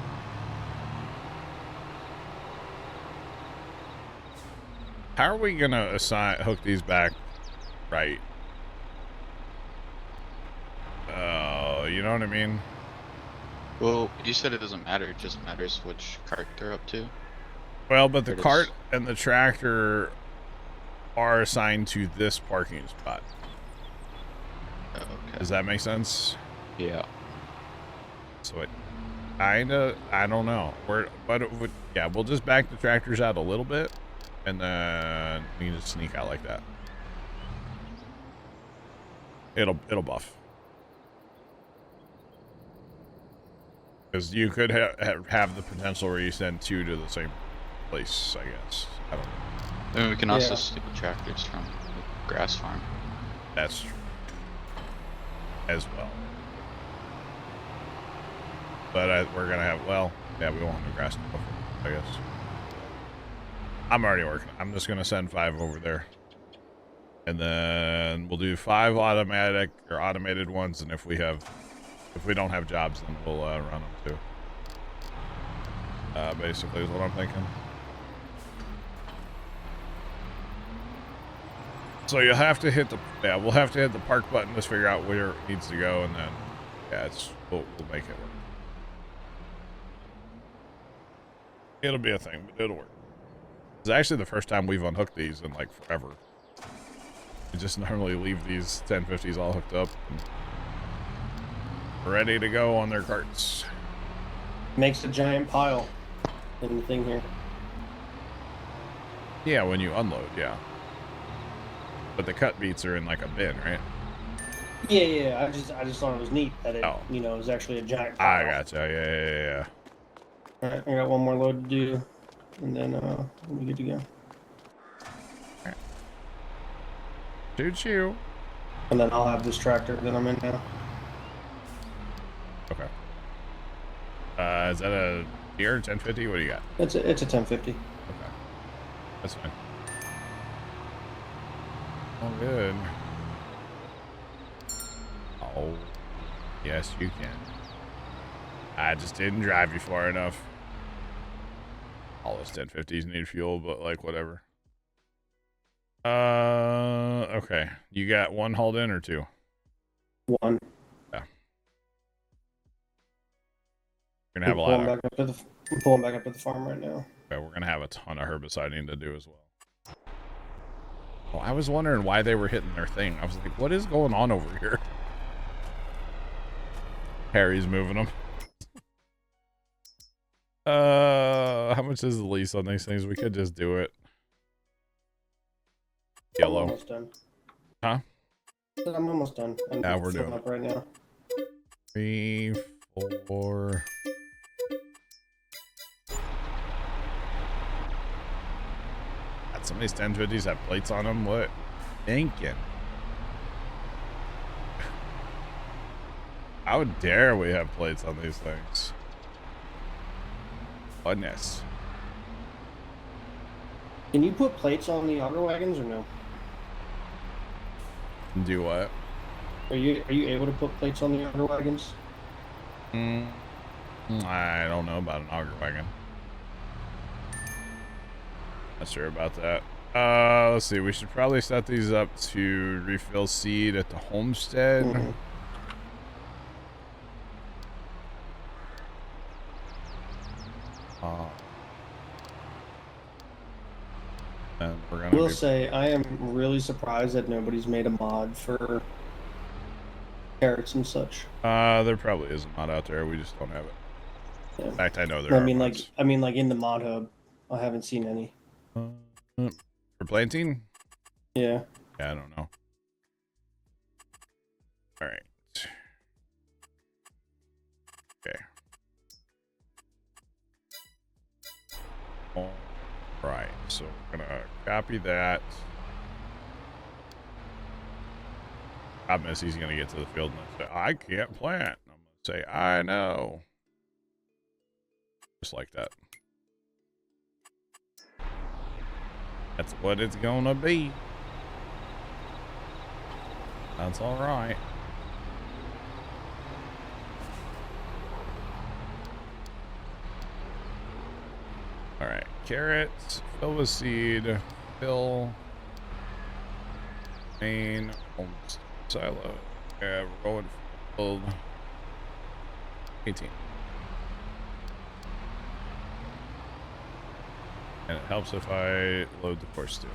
How are we gonna hook these back right? Oh, you know what I mean? Well, you said it doesn't matter. It just matters which cart they're up to. Well, but the It is. cart and the tractor are assigned to this parking spot. Okay. Does that make sense? Yeah. So it kinda, I don't know. Yeah, we'll just back the tractors out a little bit, and then we can just sneak out like that. It'll buff. Because you could have the potential where you send 2 to the same place, I guess. I don't know. I mean, we can also Yeah. steal tractors from the grass farm. That's true. As well. But we're going to have, well, yeah, we won't have the grass before, I guess. I'm already working. I'm just going to send 5 over there. And then we'll do 5 automated ones, and if we don't have jobs, then we'll run them too. Basically is what I'm thinking. So you'll have to hit we'll have to hit the park button to figure out where it needs to go, and then we'll make it work. It'll be a thing, but it'll work. It's actually the first time we've unhooked these in like forever. We just normally leave these 1050s all hooked up and ready to go on their carts. Makes a giant pile. in the thing here. Yeah, when you unload, yeah. But the cut beats are in like a bin, right? Yeah. I just thought it was neat that it, Oh. you know, is actually a giant I pile. gotcha. Yeah. All right, I got one more load to do, and then we'll be good to go. Choo-choo. And then I'll have this tractor that I'm in now. Okay. Is that a deer 1050? What do you got? It's a 1050. Okay. That's fine. Oh, good. Oh, yes, you can. I just didn't drive you far enough. All those 1050s need fuel, but like whatever. Okay. You got one hauled in or two? One. Yeah. We're gonna have a lot of. I'm pulling back up at the farm right now. Okay, we're gonna have a ton of herbiciding to do as well. Oh, I was wondering why they were hitting their thing. I was like, what is going on over here? Harry's moving them. How much is the lease on these things? We could just do it. I'm Yellow. almost done. Huh? I'm almost done. I'm Yeah, we're filling doing up right now. 3, 4. God, some of these 1050s have plates on them. What? Thinking. How dare we have plates on these things? Goodness. Can you put plates on the auger wagons or no? Do what? Are you able to put plates on the auger wagons? I don't know about an auger wagon. Not sure about that. Let's see. We should probably set these up to refill seed at the homestead. Mm-hmm. And we're gonna. I will say I am really surprised that nobody's made a mod for carrots and such. There probably is a mod out there. We just don't have it. Yeah. In fact, I know there I are. mean, mods. like in the mod hub, I haven't seen any. For planting? Yeah. Yeah, I don't know. All right. Okay. All right. So we're gonna copy that. Problem is, he's gonna get to the field and say, "I can't plant." I'm gonna say, "I know." Just like that. That's what it's gonna be. That's all right. All right, carrots, fill with seed, fill, main, almost silo. Yeah, we're going filled. 18. And it helps if I load the course too.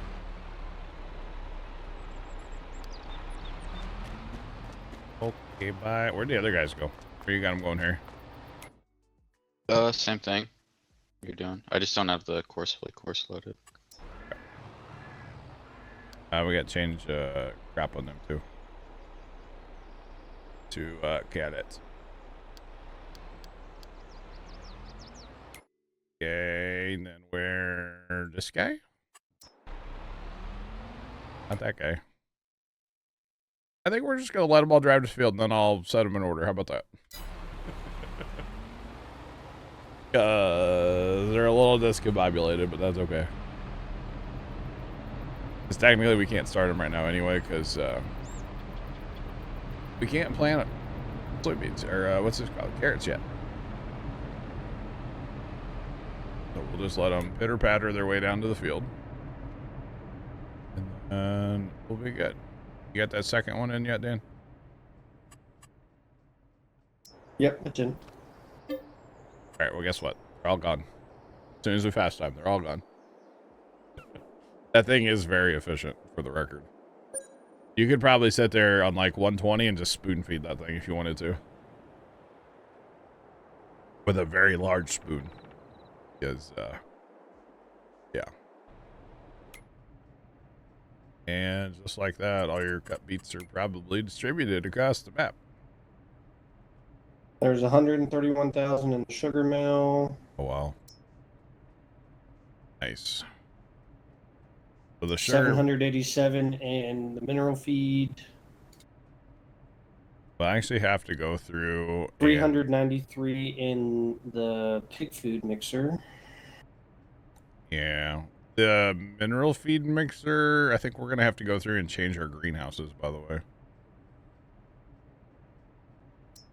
Okay, bye. Where'd the other guys go? Where you got them going here? Same thing. You're doing. I just don't have the course loaded. We got to change crap on them too. To cadets. Okay, and then where this guy? Not that guy. I think we're just gonna let them all drive to the field, and then I'll set them in order. How about that? They're a little discombobulated, but that's okay. Because technically we can't start them right now anyway, because we can't plant soybeans, or what's this called? Carrots yet. So we'll just let them pitter-patter their way down to the field. And then we'll be good. You got that second one in yet, Dan? Yep, it's in. Alright, well guess what? They're all gone. As soon as we fast time, they're all gone. That thing is very efficient, for the record. You could probably sit there on like 120 and just spoon feed that thing if you wanted to. With a very large spoon. Because, yeah. And just like that, all your cut beats are probably distributed across the map. There's 131,000 in the sugar mill. Oh, wow. Nice. So the sugar... 787 in the mineral feed. Well, I actually have to go through... 393 in the pig food mixer. Yeah. The mineral feed mixer, I think we're going to have to go through and change our greenhouses, by the way.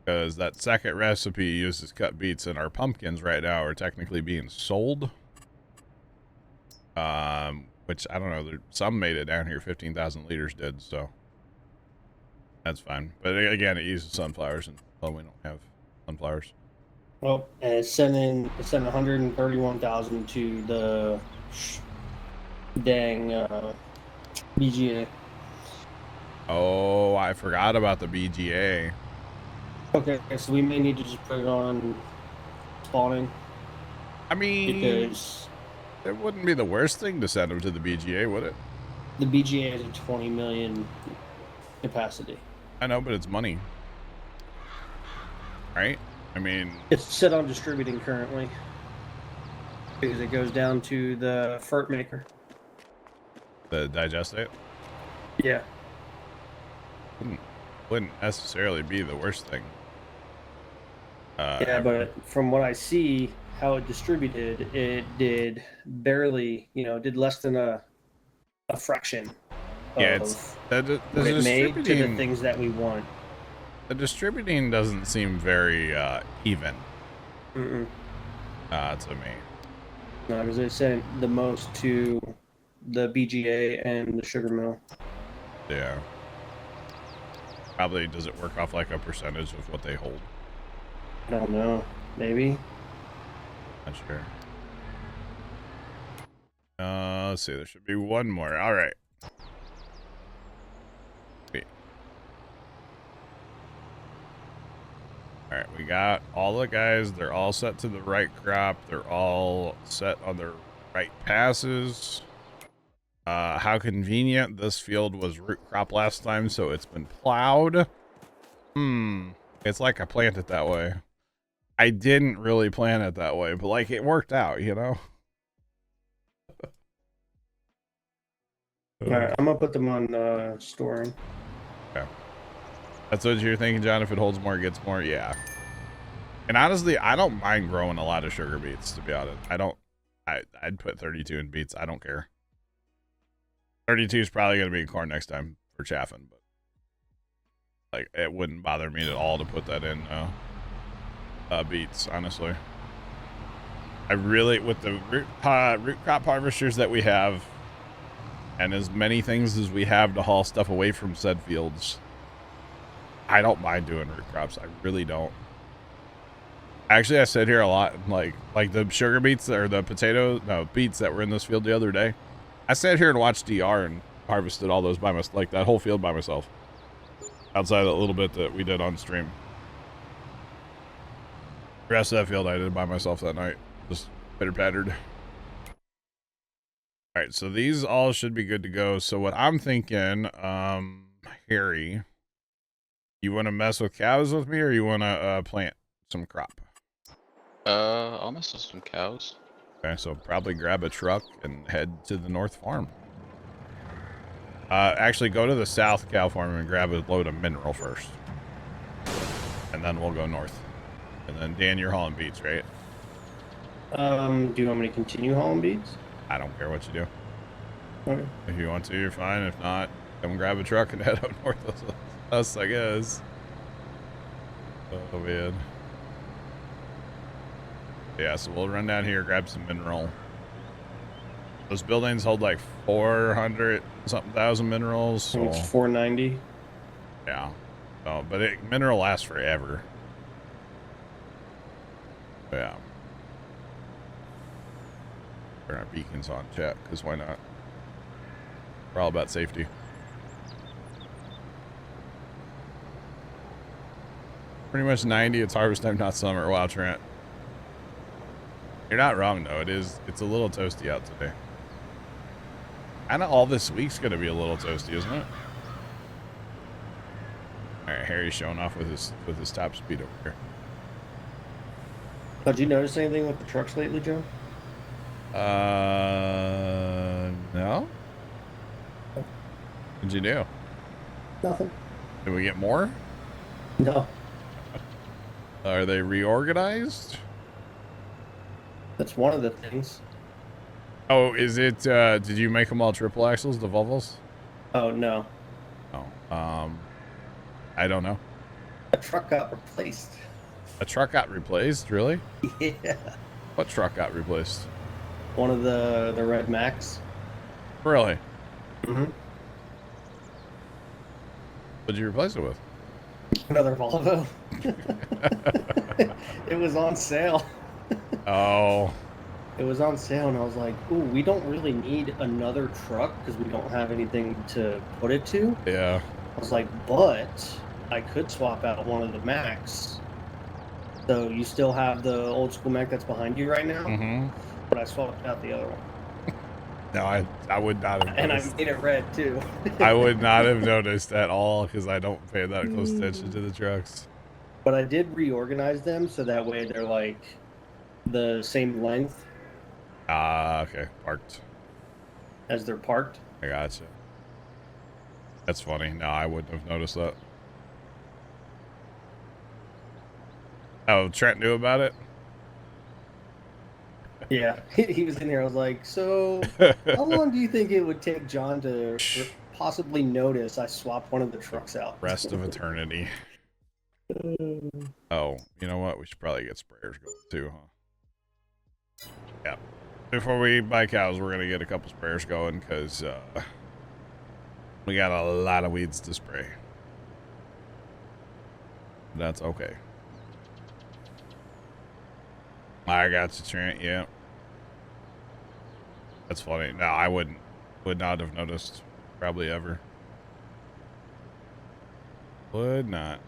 Because that second recipe uses cut beets, and our pumpkins right now are technically being sold. Which, I don't know, some made it down here, 15,000 liters did, so... That's fine. But again, it uses sunflowers, and, well, we don't have sunflowers. Well, and it's sending 131,000 to the dang BGA. Oh, I forgot about the BGA. Okay, so we may need to just put it on spawning. I mean, Because it wouldn't be the worst thing to send them to the BGA, would it? the BGA has a 20 million capacity. I know, but it's money. Right? I mean... It's set on distributing currently. Because it goes down to the fert maker. The digestate? Yeah. Wouldn't necessarily be the worst thing. Yeah, but from what I see, how it distributed, it did barely, did less than a fraction. Yeah, of it's the what it made to the distributing. things that we want. The distributing doesn't seem very even Mm-mm. to me. No, because they sent the most to the BGA and the sugar mill. Yeah. Probably does it work off like a percentage of what they hold? I don't know. Maybe. Not sure. Let's see. There should be one more. All right. Wait. All right. We got all the guys. They're all set to the right crop. They're all set on their right passes. How convenient. This field was root crop last time, so it's been plowed. It's like I planned it that way. I didn't really plan it that way, but like it worked out, you know? All right, I'm gonna put them on storing. Okay. That's what you're thinking, John? If it holds more, it gets more? Yeah. And honestly, I don't mind growing a lot of sugar beets, to be honest. I'd put 32 in beets. I don't care. 32 is probably going to be corn next time for chaffing, but like it wouldn't bother me at all to put that in beets, honestly. I really, with the root crop harvesters that we have, and as many things as we have to haul stuff away from said fields, I don't mind doing root crops. I really don't. Actually, I sit here a lot, like the sugar beets or the beets that were in this field the other day. I sat here and watched DR and harvested all those by myself, like that whole field by myself. Outside of that little bit that we did on stream. The rest of that field I did by myself that night. Just pitter-pattered. Alright, so these all should be good to go. So what I'm thinking, Harry, you want to mess with cows with me, or you want to plant some crop? I'll mess with some cows. Okay, so probably grab a truck and head to the North Farm. Actually, go to the South Cow Farm and grab a load of mineral first. And then we'll go north. And then, Dan, you're hauling beets, right? Do you want me to continue hauling beets? I don't care what you do. Okay. If you want to, you're fine. If not, come grab a truck and head up north with us, I guess. Oh, man. Yeah, so we'll run down here, grab some mineral. Those buildings hold like 400-something thousand minerals. So, It's 490. yeah. So, but mineral lasts forever. Yeah. Turn our beacons on, chat, because why not? We're all about safety. Pretty much 90, it's harvest time, not summer. Wow, Trent. You're not wrong though. It's a little toasty out today. Kinda all this week's gonna be a little toasty, isn't it? Alright, Harry's showing off with his top speed over here. Did you notice anything with the trucks lately, Joe? No? What'd you do? Nothing. Did we get more? No. Are they reorganized? That's one of the things. Oh, is it, did you make them all triple axles, the Volvos? Oh, no. Oh, I don't know. A truck got replaced. A truck got replaced? Really? Yeah. What truck got replaced? One of the Red Max. Really? Mm-hmm. What'd you replace it with? Another Volvo. It was on sale. Oh. It was on sale, and I was like, ooh, we don't really need another truck because we don't have anything to put it to. Yeah. I was like, but I could swap out one of the Macs. So you still have the old school Mac that's behind you right now, Mm-hmm. but I swapped out the other one. No, I would not have And I noticed. made it red, too. I would not have noticed at all because I don't pay that close attention to the trucks. But I did reorganize them so that way they're like the same length Ah, okay. Parked. as they're parked. I gotcha. That's funny. No, I wouldn't have noticed that. Oh, Trent knew about it? Yeah, he was in here. I was like, so how long do you think it would take John to possibly notice I swapped one of the trucks out? Rest of eternity. Oh, you know what? We should probably get sprayers going too, huh? Yeah. Before we buy cows, we're going to get a couple sprayers going because we got a lot of weeds to spray. That's okay. I got you, Trent. Yeah. That's funny. No, I would not have noticed. Probably ever. Would not.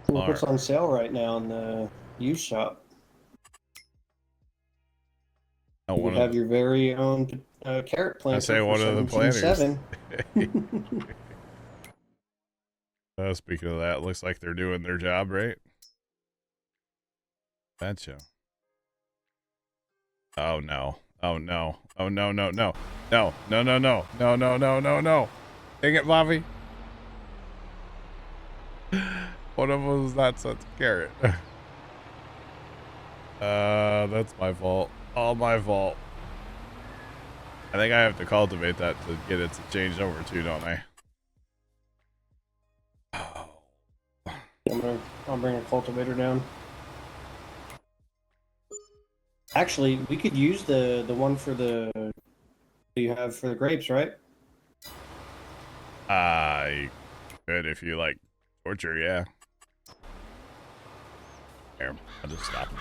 Look what's on sale right now in the used shop. Oh, You have your very own carrot planter. I say one of the planters. 17.7. Speaking of that, looks like they're doing their job, right? Gotcha. Oh no. Oh no. Oh no, no, no. No, no, no, no. No, no, no, no, no. Dang it, Bobby. One of them was not such a carrot. That's my fault. All my fault. I think I have to cultivate that to get it to change over too, don't I? I'll bring a cultivator down. Actually, we could use the one for the you have for the grapes, right? I could if you like torture, yeah. Here, I'll just stop them.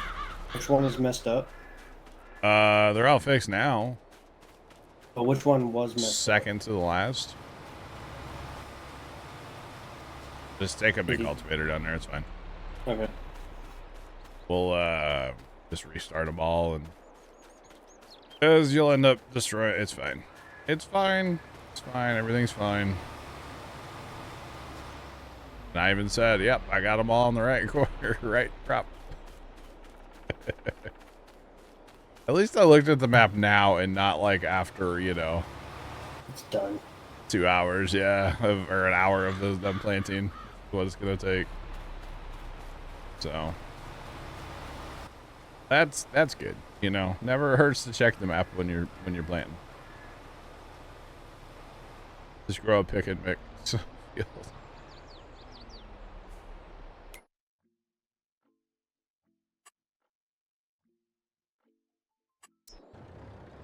Which one is messed up? They're all fixed now. But which one was messed up? Second to the last. Just take a big cultivator down there, it's fine. Okay. We'll just restart them all, and because you'll end up destroying. It's fine. It's fine. It's fine. Everything's fine. And I even said, "Yep, I got them all in the right corner, right crop." At least I looked at the map now and not like after, you know, It's done. 2 hours, yeah, or an hour of them planting. What it's gonna take. So that's good. You know, never hurts to check the map when you're planting. Just grow a pick and mix field.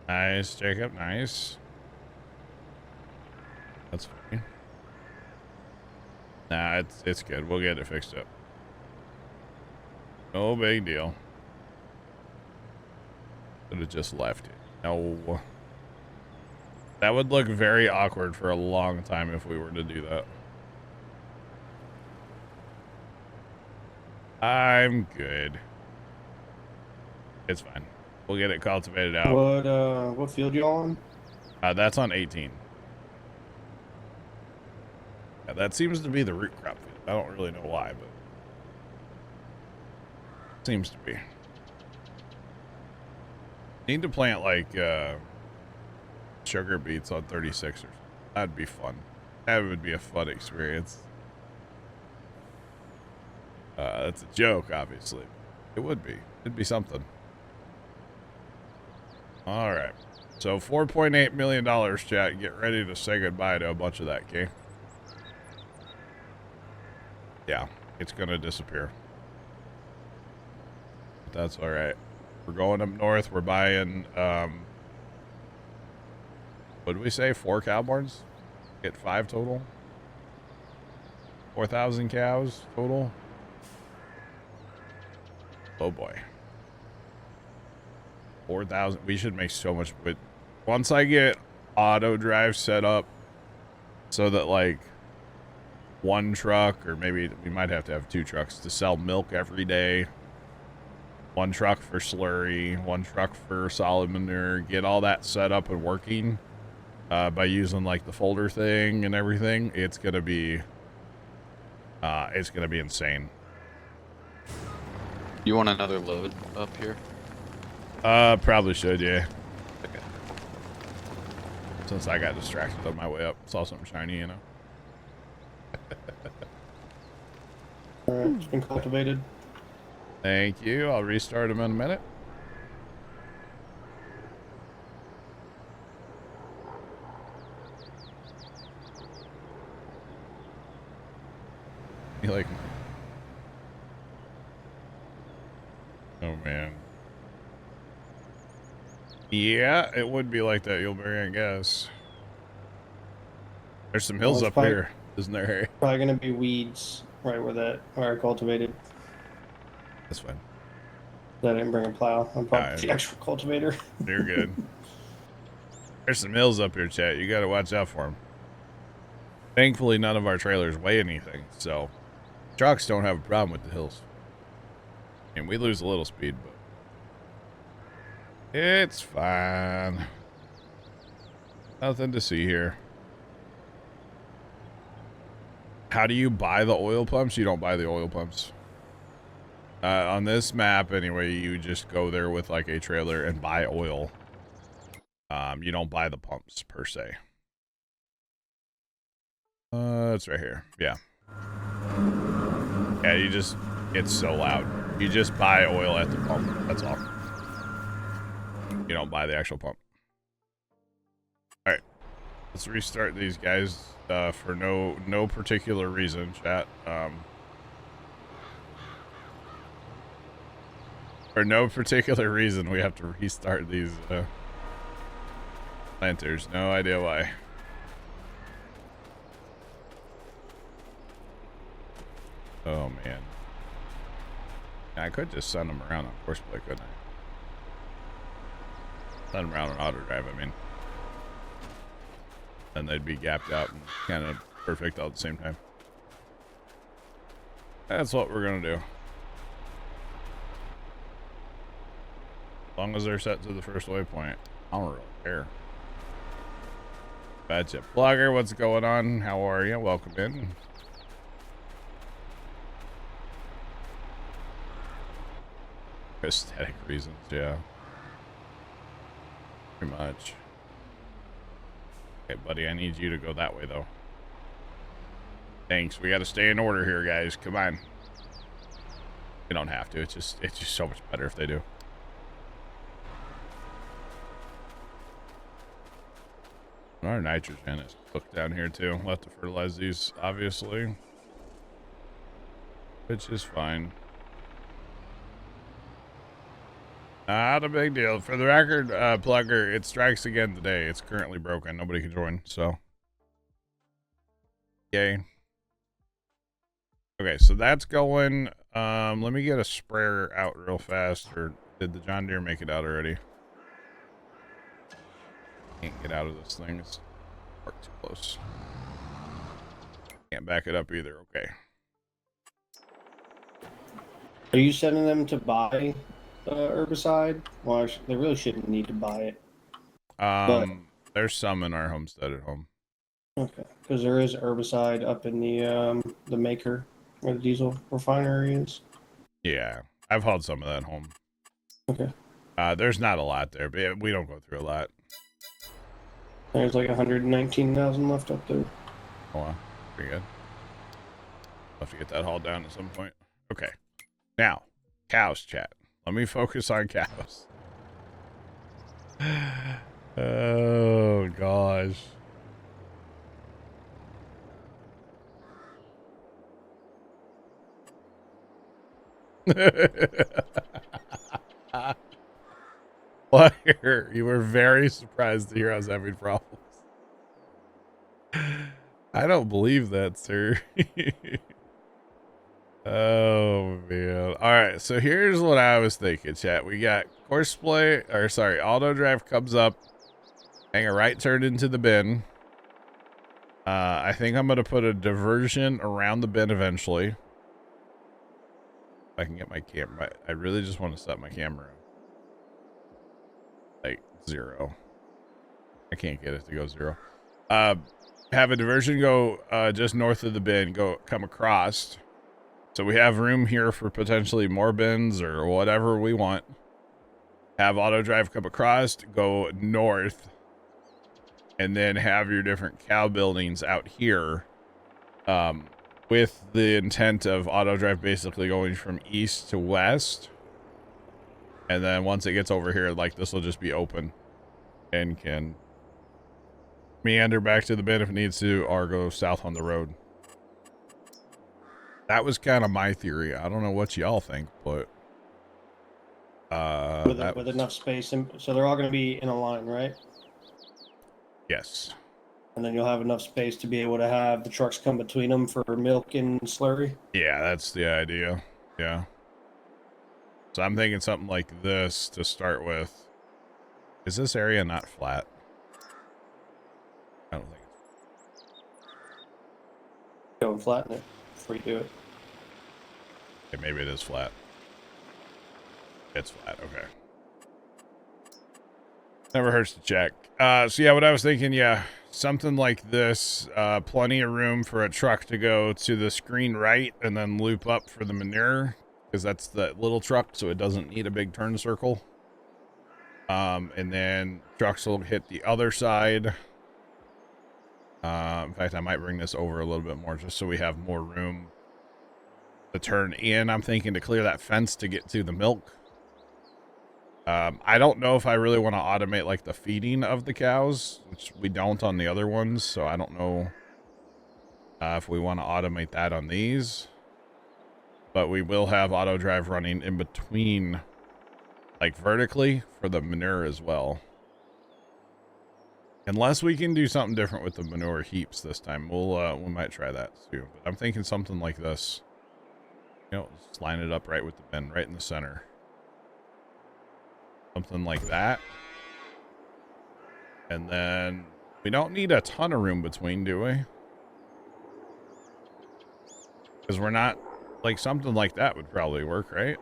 Nice, Jacob. Nice. That's fine. Nah, it's good. We'll get it fixed up. No big deal. Could have just left it. No. That would look very awkward for a long time if we were to do that. I'm good. It's fine. We'll get it cultivated out. What field you on? That's on 18. Yeah, that seems to be the root crop field. I don't really know why, but seems to be. Need to plant like sugar beets on 36 or something. That'd be fun. That would be a fun experience. That's a joke, obviously. It would be. It'd be something. All right. So $4.8 million, chat. Get ready to say goodbye to a bunch of that, okay? Yeah, it's going to disappear. But that's all right. We're going up north. We're buying, what did we say? 4 cow barns? Get 5 total? 4,000 cows total? Oh boy. 4,000. We should make so much. But once I get auto drive set up so that like 1 truck, or maybe we might have to have 2 trucks to sell milk every day. 1 truck for slurry, 1 truck for solid manure, get all that set up and working by using like the folder thing and everything. It's gonna be insane. You want another load up here? Probably should, yeah. Okay. Since I got distracted on my way up, saw something shiny, you know. All right, it's been cultivated. Thank you. I'll restart them in a minute. You like? Oh man. Yeah, it would be like that, Yulberry, I guess. There's some hills up here, isn't there, Harry? Probably gonna be weeds right where that are cultivated. That's fine. I didn't bring a plow. I'm probably Alright. the extra cultivator. You're good. There's some hills up here, chat. You gotta watch out for them. Thankfully, none of our trailers weigh anything, so trucks don't have a problem with the hills. And we lose a little speed, but it's fine. Nothing to see here. How do you buy the oil pumps? You don't buy the oil pumps. On this map, anyway, you just go there with like a trailer and buy oil. You don't buy the pumps per se. It's right here. Yeah. Yeah, you just, it's so loud. You just buy oil at the pump. That's all. You don't buy the actual pump. All right. Let's restart these guys for no particular reason, chat. For no particular reason, we have to restart these planters. No idea why. Oh man. I could just send them around on horseplay, couldn't I? Send them around on auto drive, I mean. Then they'd be gapped out and kind of perfect all at the same time. That's what we're gonna do. As long as they're set to the first waypoint, I don't really care. Gotcha. Blogger, what's going on? How are you? Welcome in. Aesthetic reasons, yeah. Pretty much. Okay, buddy, I need you to go that way, though. Thanks. We got to stay in order here, guys. Come on. You don't have to. It's just so much better if they do. Our nitrogen is cooked down here too. We'll have to fertilize these, obviously, which is fine. Not a big deal. For the record, Plugger, it strikes again today. It's currently broken. Nobody can join, so. Yay. Okay, so that's going. Let me get a sprayer out real fast. Or did the John Deere make it out already? Can't get out of this thing. It's parked too close. Can't back it up either. Okay. Are you sending them to buy herbicide. Well, they really shouldn't need to buy it. But There's some in our homestead at home. okay, because there is herbicide up in the maker where the diesel refinery is. Yeah, I've hauled some of that home. Okay. There's not a lot there, but we don't go through a lot. There's like 119,000 left up there. Oh, wow. Pretty good. I'll have to get that hauled down at some point. Okay. Now, cows, chat. Let me focus on cows. Oh, gosh. Liar, you were very surprised to hear I was having problems. I don't believe that, sir. Oh, man. All right, so here's what I was thinking, chat. We got auto drive comes up, hang a right turn into the bin. I think I'm going to put a diversion around the bin eventually. If I can get my camera. I really just want to set my camera like 0. I can't get it to go 0. Have a diversion go just north of the bin, come across. So we have room here for potentially more bins or whatever we want. Have auto drive come across, go north, and then have your different cow buildings out here, with the intent of auto drive basically going from east to west. And then once it gets over here, like, this will just be open and can meander back to the bin if it needs to, or go south on the road. That was kind of my theory. I don't know what y'all think, but with enough space, so they're all going to be in a line, right? Yes. And then you'll have enough space to be able to have the trucks come between them for milk and slurry. Yeah, that's the idea. Yeah. So I'm thinking something like this to start with. Is this area not flat? I don't think it's... Go and flatten it before you do it. Okay, maybe it is flat. It's flat, okay. Never hurts to check. So yeah, what I was thinking, yeah, something like this. Plenty of room for a truck to go to the screen right and then loop up for the manure, because that's the little truck, so it doesn't need a big turn circle. And then trucks will hit the other side. In fact, I might bring this over a little bit more just so we have more room to turn in. I'm thinking to clear that fence to get to the milk. I don't know if I really want to automate like the feeding of the cows, which we don't on the other ones, so I don't know if we want to automate that on these. But we will have auto drive running in between, like vertically, for the manure as well. Unless we can do something different with the manure heaps this time, we might try that too. But I'm thinking something like this. You know, just line it up right with the bin, right in the center. Something like that. And then we don't need a ton of room between, do we? Because we're not, like, something like that would probably work, right?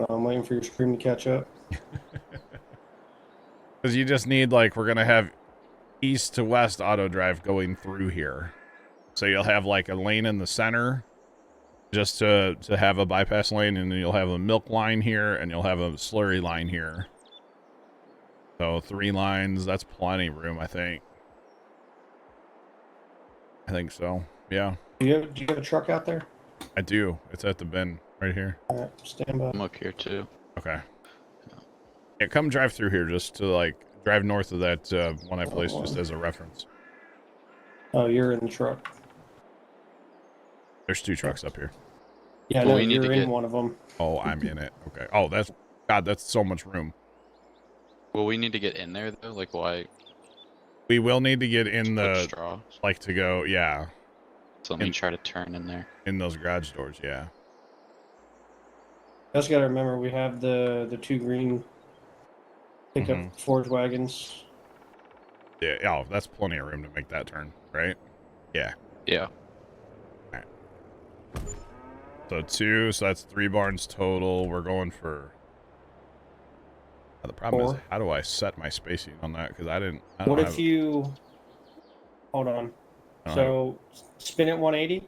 I'm waiting for your screen to catch up. Because you just need, like, we're going to have east to west auto drive going through here. So you'll have, like, a lane in the center just to have a bypass lane, and then you'll have a milk line here, and you'll have a slurry line here. So 3 lines, that's plenty of room, I think. I think so, yeah. Do you have a truck out there? I do. It's at the bin right here. All right, stand by. I'm up here too. Okay. Yeah, come drive through here just to, like, drive north of that one I placed just as a reference. Oh, you're in the truck. There's 2 trucks up here. Yeah, Well, no, we need you're to in get- one of them. Oh, I'm in it. Okay. Oh, that's so much room. Well, we need to get in there though. Like, why We will need to get in put the, straw? like, to go, yeah, So let me try to turn in there. in those garage doors, yeah. Just gotta remember we have the 2 green pickup Mhm. forage wagons. Yeah, oh, that's plenty of room to make that turn, right? Yeah. Yeah. So 2, so that's 3 barns total. We're going for... The problem 4. is, how do I set my spacing on that? Because I don't What have... if you... Hold on. I don't have- So, spin it 180.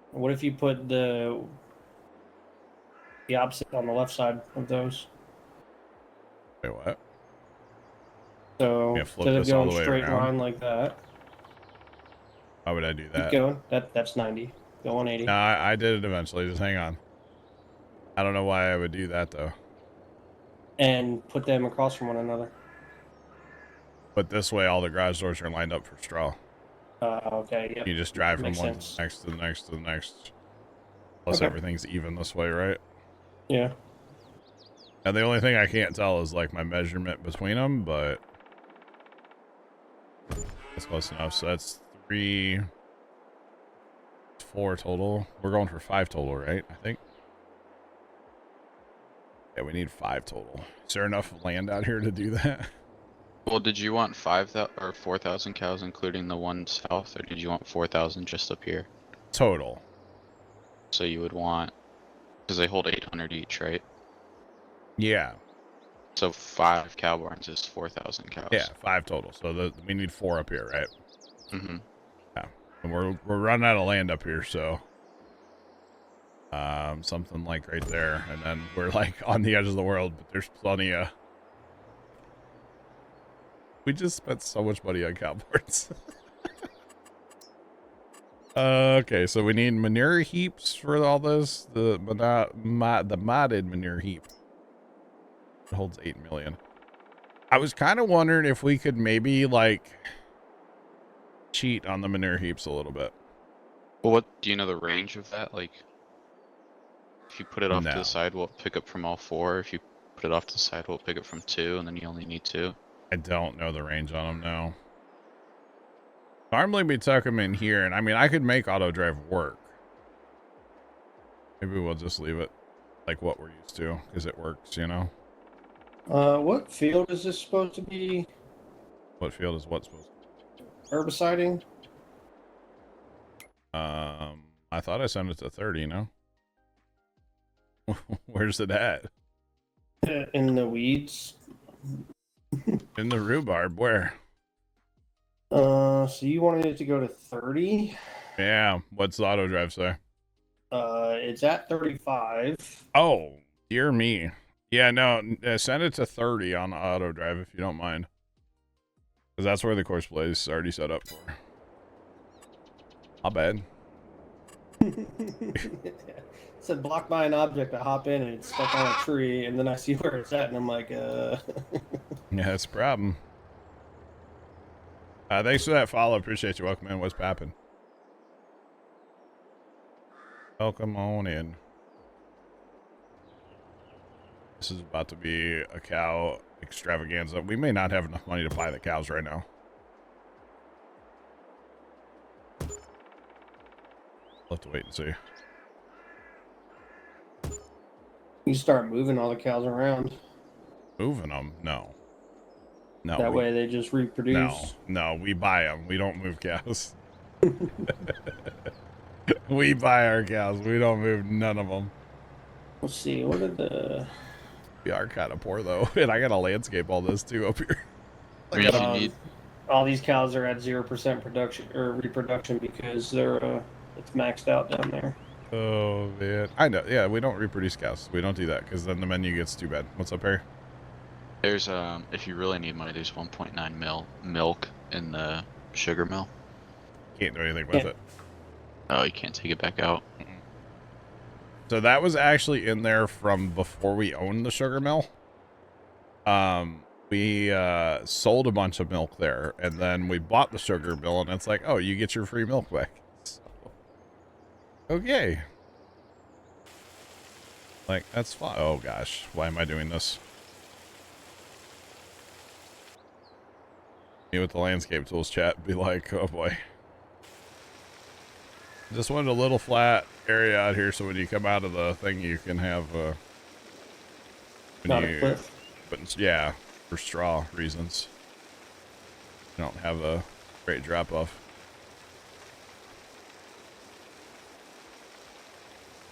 What if you put the opposite on the left side of those? Wait, what? So, Yeah, flip instead of this all going the way straight around? line like that, Why would I do keep that? going. That's 90. Go 180. No, I did it eventually. Just hang on. I don't know why I would do that, though. And put them across from one another. But this way, all the garage doors are lined up for straw. Okay, yep. You just drive from Makes one sense. to the next, to the next, to the next. Plus, Okay. everything's even this way, right? Yeah. And the only thing I can't tell is, like, my measurement between them, but... That's close enough. So that's 3... 4 total. We're going for 5 total, right? I think. Yeah, we need 5 total. Is there enough land out here to do that? Well, did you want 5,000 or 4,000 cows, including the one south, or did you want 4,000 just up here? Total. So you would want, because they hold 800 each, right? Yeah. So 5 cow barns is 4,000 cows. Yeah, 5 total. So we need 4 up here, right? Mm-hmm. Yeah. And we're running out of land up here, so something like right there, and then we're like on the edge of the world, but there's plenty of... We just spent so much money on cowboards. Okay, so we need manure heaps for all this. The modded manure heap. It holds 8 million. I was kind of wondering if we could maybe like cheat on the manure heaps a little bit. Well, what do you know the range of that? Like, if you put it off to No. the side, will it pick up from all 4? If you put it off to the side, will it pick up from 2, and then you only need 2? I don't know the range on them now. Normally we tuck them in here, and I mean, I could make auto drive work. Maybe we'll just leave it like what we're used to, because it works, you know? What field is this supposed to be? What field is what supposed Herbiciding? to? I thought I sent it to 30, no? Where's it at? In the weeds. In the rhubarb, where? So you wanted it to go to 30? Yeah, what's the auto drive say? It's at 35. Oh, dear me. Yeah, no, send it to 30 on the auto drive if you don't mind. Because that's where the course play is already set up for. Not bad. It said blocked by an object. I hop in and it's stuck on a tree, and then I see where it's at, and I'm like, Yeah, that's a problem. Thanks for that follow. Appreciate you. Welcome in. What's poppin'? Welcome on in. This is about to be a cow extravaganza. We may not have enough money to buy the cows right now. We'll have to wait and see. you start moving all the cows around. Moving them? No. No. That way they just reproduce. No, we buy them. We don't move cows. We buy our cows. We don't move none of them. Let's see, what are the... We are kind of poor, though. And I got to landscape all this, too, up here. I mean, if you need, all these cows are at 0% production or reproduction because they're it's maxed out down there. Oh, man. I know. Yeah, we don't reproduce cows. We don't do that because then the menu gets too bad. What's up here? there's if you really need money, there's 1.9 mil milk in the sugar mill. Can't do anything with it. Oh, you can't take it back out. So that was actually in there from before we owned the sugar mill. We sold a bunch of milk there, and then we bought the sugar mill, and it's like, oh, you get your free milk back. So, okay. Like, that's fine. Oh, gosh. Why am I doing this? Me with the landscape tools chat be like, oh, boy. Just wanted a little flat area out here so when you come out of the thing, you can have Not a cliff. But yeah, for straw reasons. You don't have a great drop off.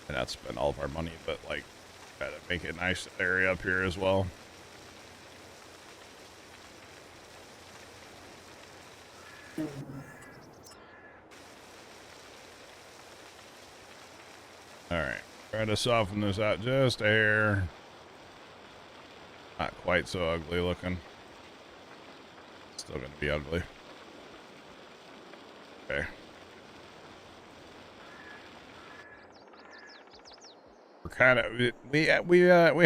and not spend all of our money, but like try to make it a nice area up here as well. All right, try to soften this out just a hair. Not quite so ugly looking. Still gonna be ugly. Okay. We're kind of we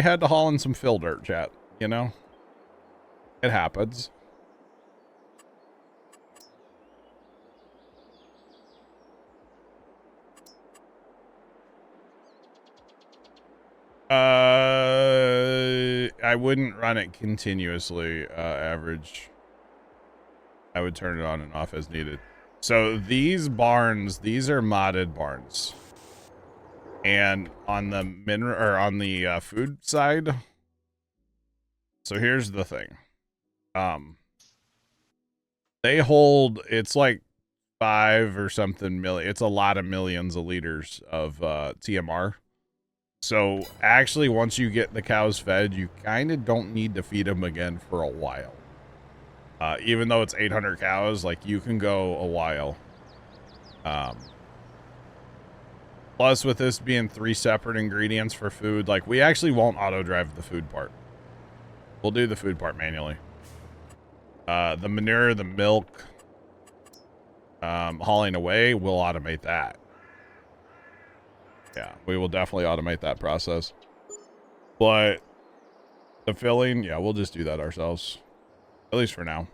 had to haul in some fill dirt, chat. You know, it happens. I wouldn't run it continuously, average. I would turn it on and off as needed. So these barns, these are modded barns. And on the food side, so here's the thing. They hold, it's like 5 or something million. It's a lot of millions of liters of TMR. So actually, once you get the cows fed, you kind of don't need to feed them again for a while. Even though it's 800 cows, like you can go a while. Plus, with this being 3 separate ingredients for food, like we actually won't auto drive the food part. We'll do the food part manually. The manure, the milk, hauling away, we'll automate that. Yeah, we will definitely automate that process. But the filling, yeah, we'll just do that ourselves. At least for now.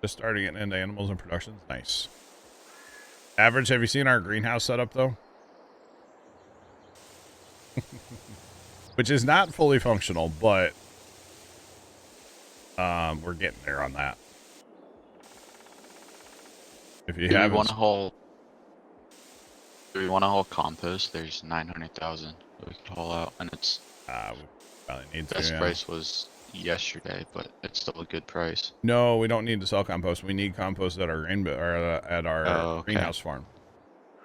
Just starting getting into animals and production. Nice. Average, have you seen our greenhouse setup though? Which is not fully functional, but we're getting there on that. If you have, do we want to haul compost? There's 900,000 that we could haul out, and it's we probably need to. best Yeah. price was yesterday, but it's still a good price. No, we don't need to sell compost. We need compost at our greenhouse farm.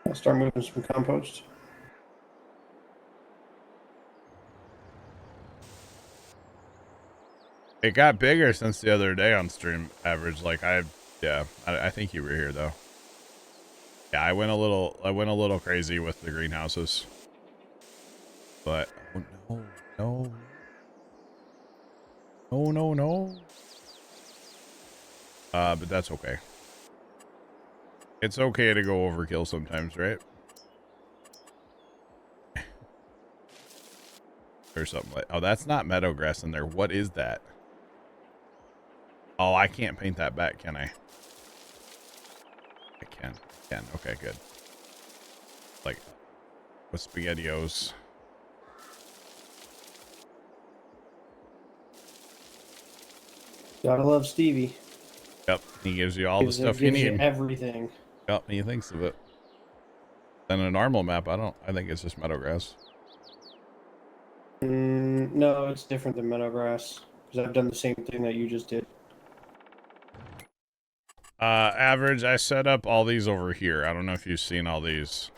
I'll start moving some compost. It got bigger since the other day on stream. Average, like I think you were here though. Yeah, I went a little crazy with the greenhouses. But oh, no. But that's okay. It's okay to go overkill sometimes, right? There's something like, oh, that's not meadow grass in there. What is that? Oh, I can't paint that back, can I? I can. Okay, good. Like, with SpaghettiOs. Gotta love Stevie. Yep, he gives you all the stuff you need. Everything. Yep, he thinks of it. Then a normal map, I think it's just meadow grass. No, it's different than meadow grass. Because I've done the same thing that you just did. Average, I set up all these over here. I don't know if you've seen all these.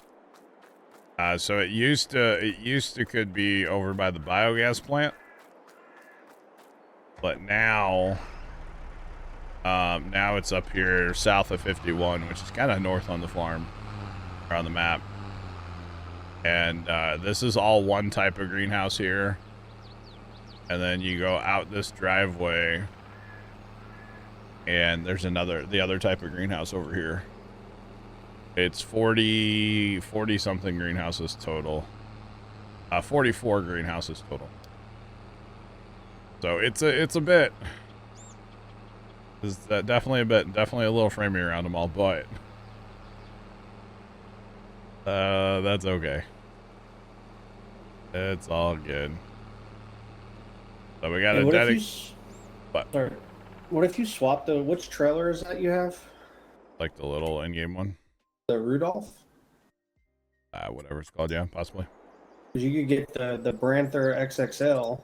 So it used to could be over by the biogas plant. But now it's up here south of 51, which is kind of north on the farm, or on the map. And this is all one type of greenhouse here. And then you go out this driveway, and there's the other type of greenhouse over here. It's 40 something greenhouses total. 44 greenhouses total. So it's a bit. It's definitely a bit. Definitely a little framey around them all, but that's okay. It's all good. So we got a dedicated. Sorry. What if you swap which trailer is that you have? Like the little in-game one? The Rudolph? Whatever it's called, yeah, possibly. Because you could get the Branther XXL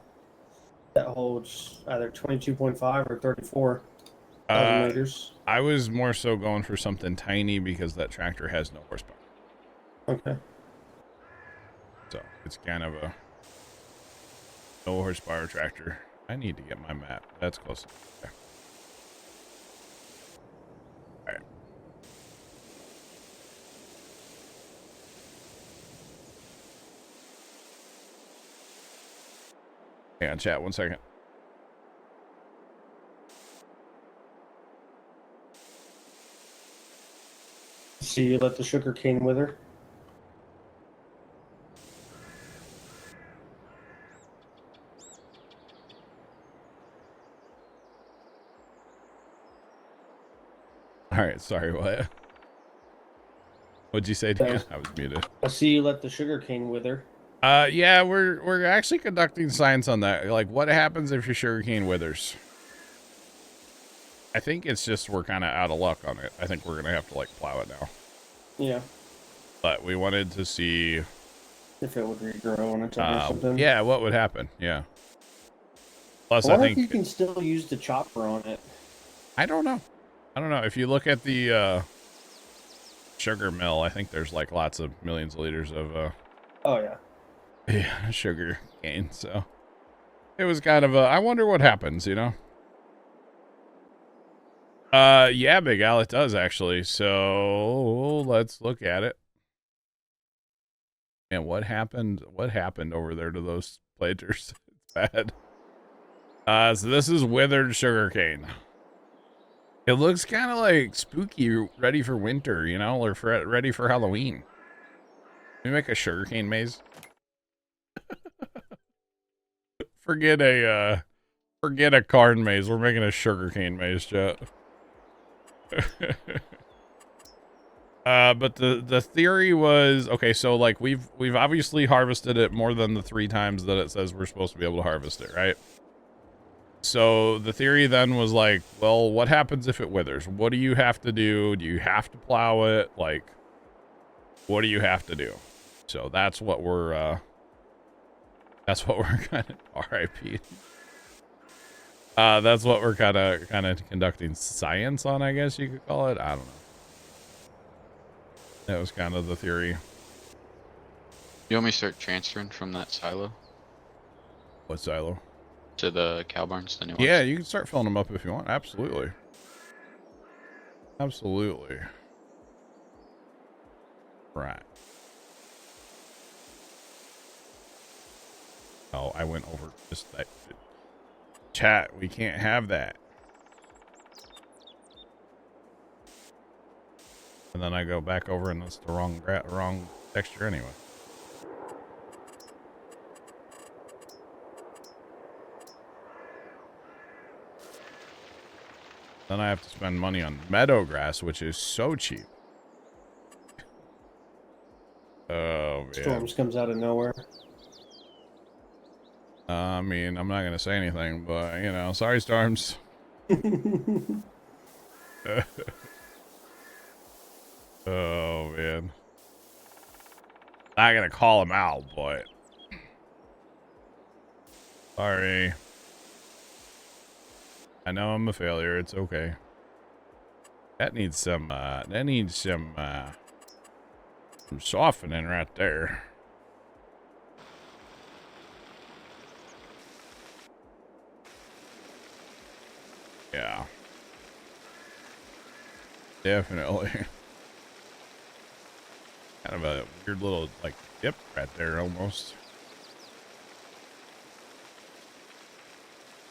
that holds either 22.5 or 34. 1,000 acres. I was more so going for something tiny because that tractor has no horsepower. Okay. So it's kind of a no horsepower tractor. I need to get my map. That's close. Okay. All right. Hang on, chat. 1 second. See, you let the sugar cane wither. All right. Sorry. What? What'd you say, Dan? I was muted. I see you let the sugar cane wither. Yeah, we're actually conducting science on that. Like, what happens if your sugarcane withers? I think it's just we're kind of out of luck on it. I think we're gonna have to like plow it now. Yeah. But we wanted to see if it would regrow on its own or something. Yeah, what would happen? Yeah. Plus, I wonder I think if you can still use the chopper on it. I don't know. I don't know. If you look at the sugar mill, I think there's like lots of millions of liters of oh yeah. Yeah, sugar cane. So it was kind of a I wonder what happens, you know? Yeah, Big Al, it does actually. So let's look at it. And what happened? What happened over there to those planters? It's bad. So this is withered sugarcane. It looks kind of like spooky, ready for winter, you know, or ready for Halloween. Can we make a sugarcane maze? Forget a corn maze. We're making a sugarcane maze, chat. But the theory was okay. So like we've obviously harvested it more than the 3 times that it says we're supposed to be able to harvest it, right? So the theory then was like, well, what happens if it withers? What do you have to do? Do you have to plow it? Like, what do you have to do? So that's what we're kind of RIP. That's what we're kind of conducting science on, I guess you could call it. I don't know. That was kind of the theory. You want me to start transferring from that silo What silo? to the cow barns, the new ones? Yeah, you can start filling them up if you want. Absolutely. Absolutely. Right. Oh, I went over just that. Chat, we can't have that. And then I go back over and it's the wrong texture anyway. Then I have to spend money on meadow grass, which is so cheap. Oh, man. Storms comes out of nowhere. I mean, I'm not going to say anything, but, you know, sorry, Storms. Oh, man. Not going to call him out, but... Sorry. I know I'm a failure. It's okay. That needs some softening right there. Yeah. Definitely. Kind of a weird little, like, dip right there almost.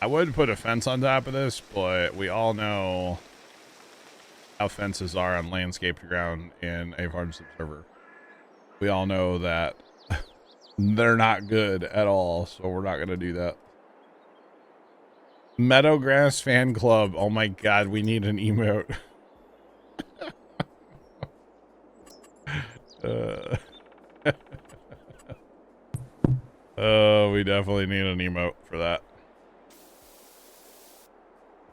I would put a fence on top of this, but we all know how fences are on landscaped ground in a farms observer. We all know that they're not good at all, so we're not going to do that. Meadowgrass fan club. Oh my god, we need an emote. Oh, we definitely need an emote for that.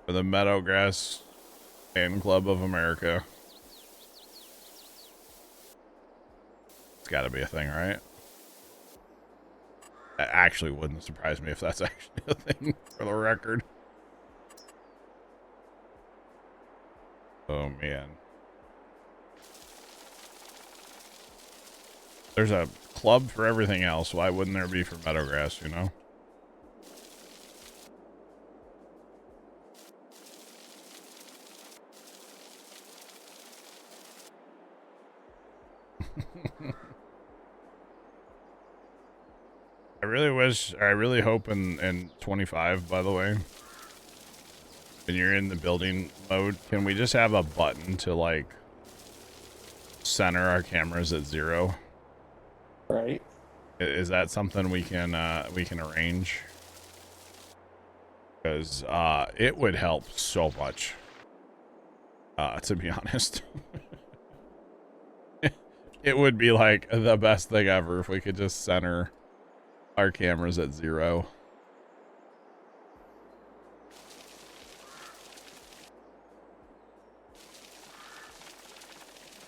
For the Meadowgrass Fan Club of America. It's got to be a thing, right? That actually wouldn't surprise me if that's actually a thing, for the record. Oh man. There's a club for everything else. Why wouldn't there be for Meadowgrass, you know? I really wish, or I really hope in 25, by the way, when you're in the building mode, can we just have a button to like center our cameras at 0? Right. Is that something we can arrange? Because it would help so much. To be honest. It would be like the best thing ever if we could just center our cameras at 0.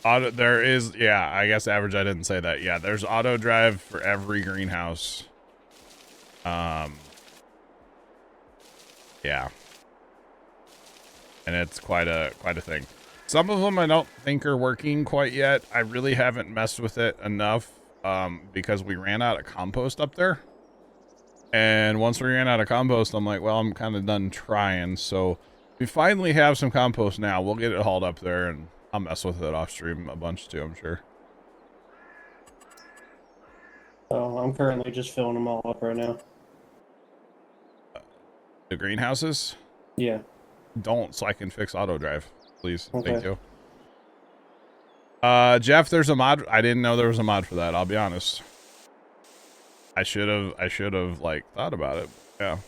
Auto, there is, yeah, I guess average, I didn't say that. Yeah, there's auto drive for every greenhouse. Yeah. And it's quite a thing. Some of them I don't think are working quite yet. I really haven't messed with it enough because we ran out of compost up there. And once we ran out of compost, I'm like, well, I'm kind of done trying. So we finally have some compost now. We'll get it hauled up there and I'll mess with it off stream a bunch too, I'm sure. Oh, I'm currently just filling them all up right now. The greenhouses? Yeah. Don't, so I can fix auto drive, please. Okay. Thank you. Jeff, there's a mod. I didn't know there was a mod for that. I'll be honest. I should have like thought about it. Yeah.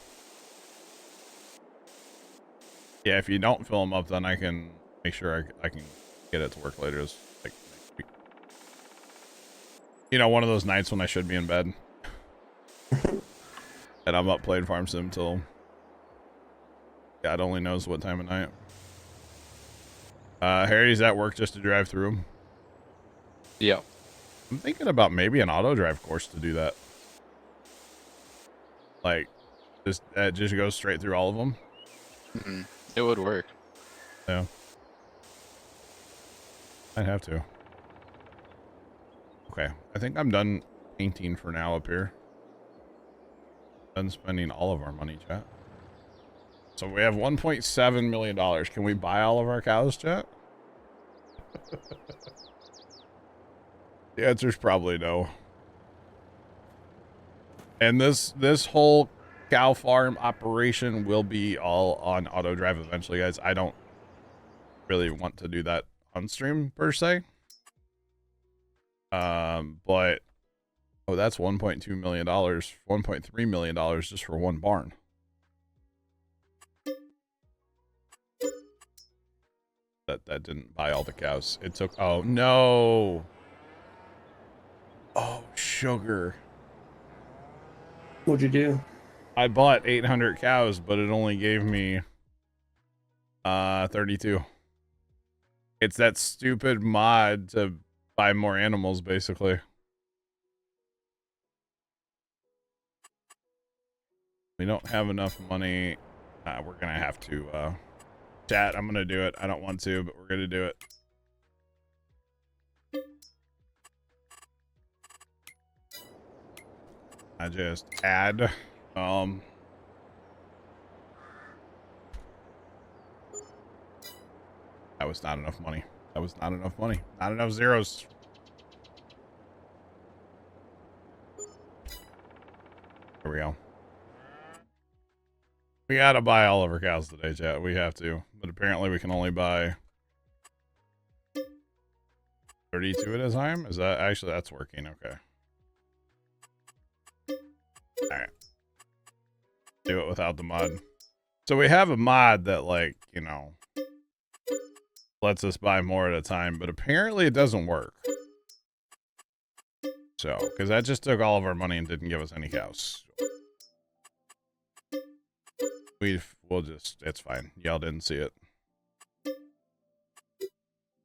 Yeah, if you don't fill them up, then I can make sure I can get it to work later. It's like next week. You know, one of those nights when I should be in bed. And I'm up playing Farm Sim till God only knows what time of night. Harry's at work just to drive through them. Yeah. I'm thinking about maybe an auto drive course to do that. Like, just goes straight through all of them. Mm-hmm. It would work. Yeah. I'd have to. Okay, I think I'm done painting for now up here. Done spending all of our money, chat. So we have $1.7 million. Can we buy all of our cows, chat? The answer's probably no. And this whole cow farm operation will be all on auto drive eventually, guys. I don't really want to do that on stream per se. But oh, that's $1.2 million, $1.3 million just for one barn. That didn't buy all the cows. It took, oh no. Oh, sugar. What'd you do? I bought 800 cows, but it only gave me 32. It's that stupid mod to buy more animals, basically. We don't have enough money. We're gonna have to chat. I'm gonna do it. I don't want to, but we're gonna do it. I just add that was not enough money. That was not enough money. Not enough zeros. Here we go. We gotta buy all of our cows today, chat. We have to. But apparently we can only buy 32 at a time. Is that actually, that's working? Okay. Alright. Do it without the mod. So we have a mod that, like, you know, lets us buy more at a time, but apparently it doesn't work. So, because that just took all of our money and didn't give us any cows. We'll just, it's fine. Y'all didn't see it. As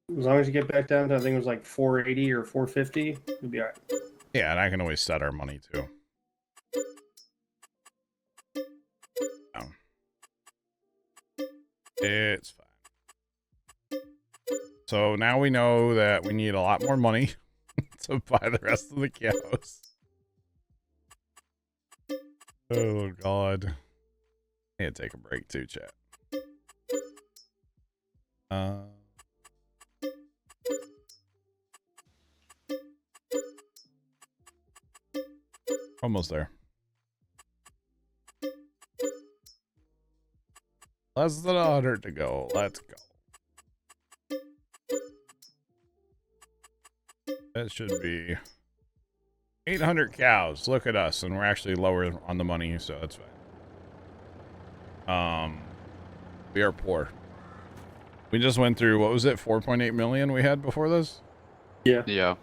long as you get back down to, I think it was like 480 or 450, you'll be all right. Yeah, and I can always set our money too. It's fine. So now we know that we need a lot more money to buy the rest of the cows. Oh, God. I need to take a break too, chat. Almost there. Less than 100 to go. Let's go. That should be 800 cows. Look at us, and we're actually lower on the money, so that's fine. We are poor. We just went through, what was it, 4.8 million we had before this? Yeah. Yeah.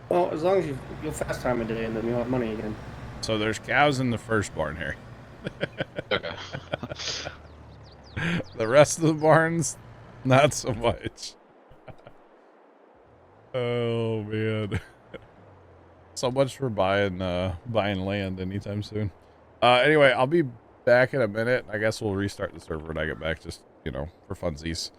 Well, as long as you'll fast time a day and then you'll have money again. So there's cows in the first barn here. Okay. The rest of the barns, not so much. Oh, man. So much for buying land anytime soon. Anyway, I'll be back in a minute. I guess we'll restart the server when I get back, just, you know, for funsies.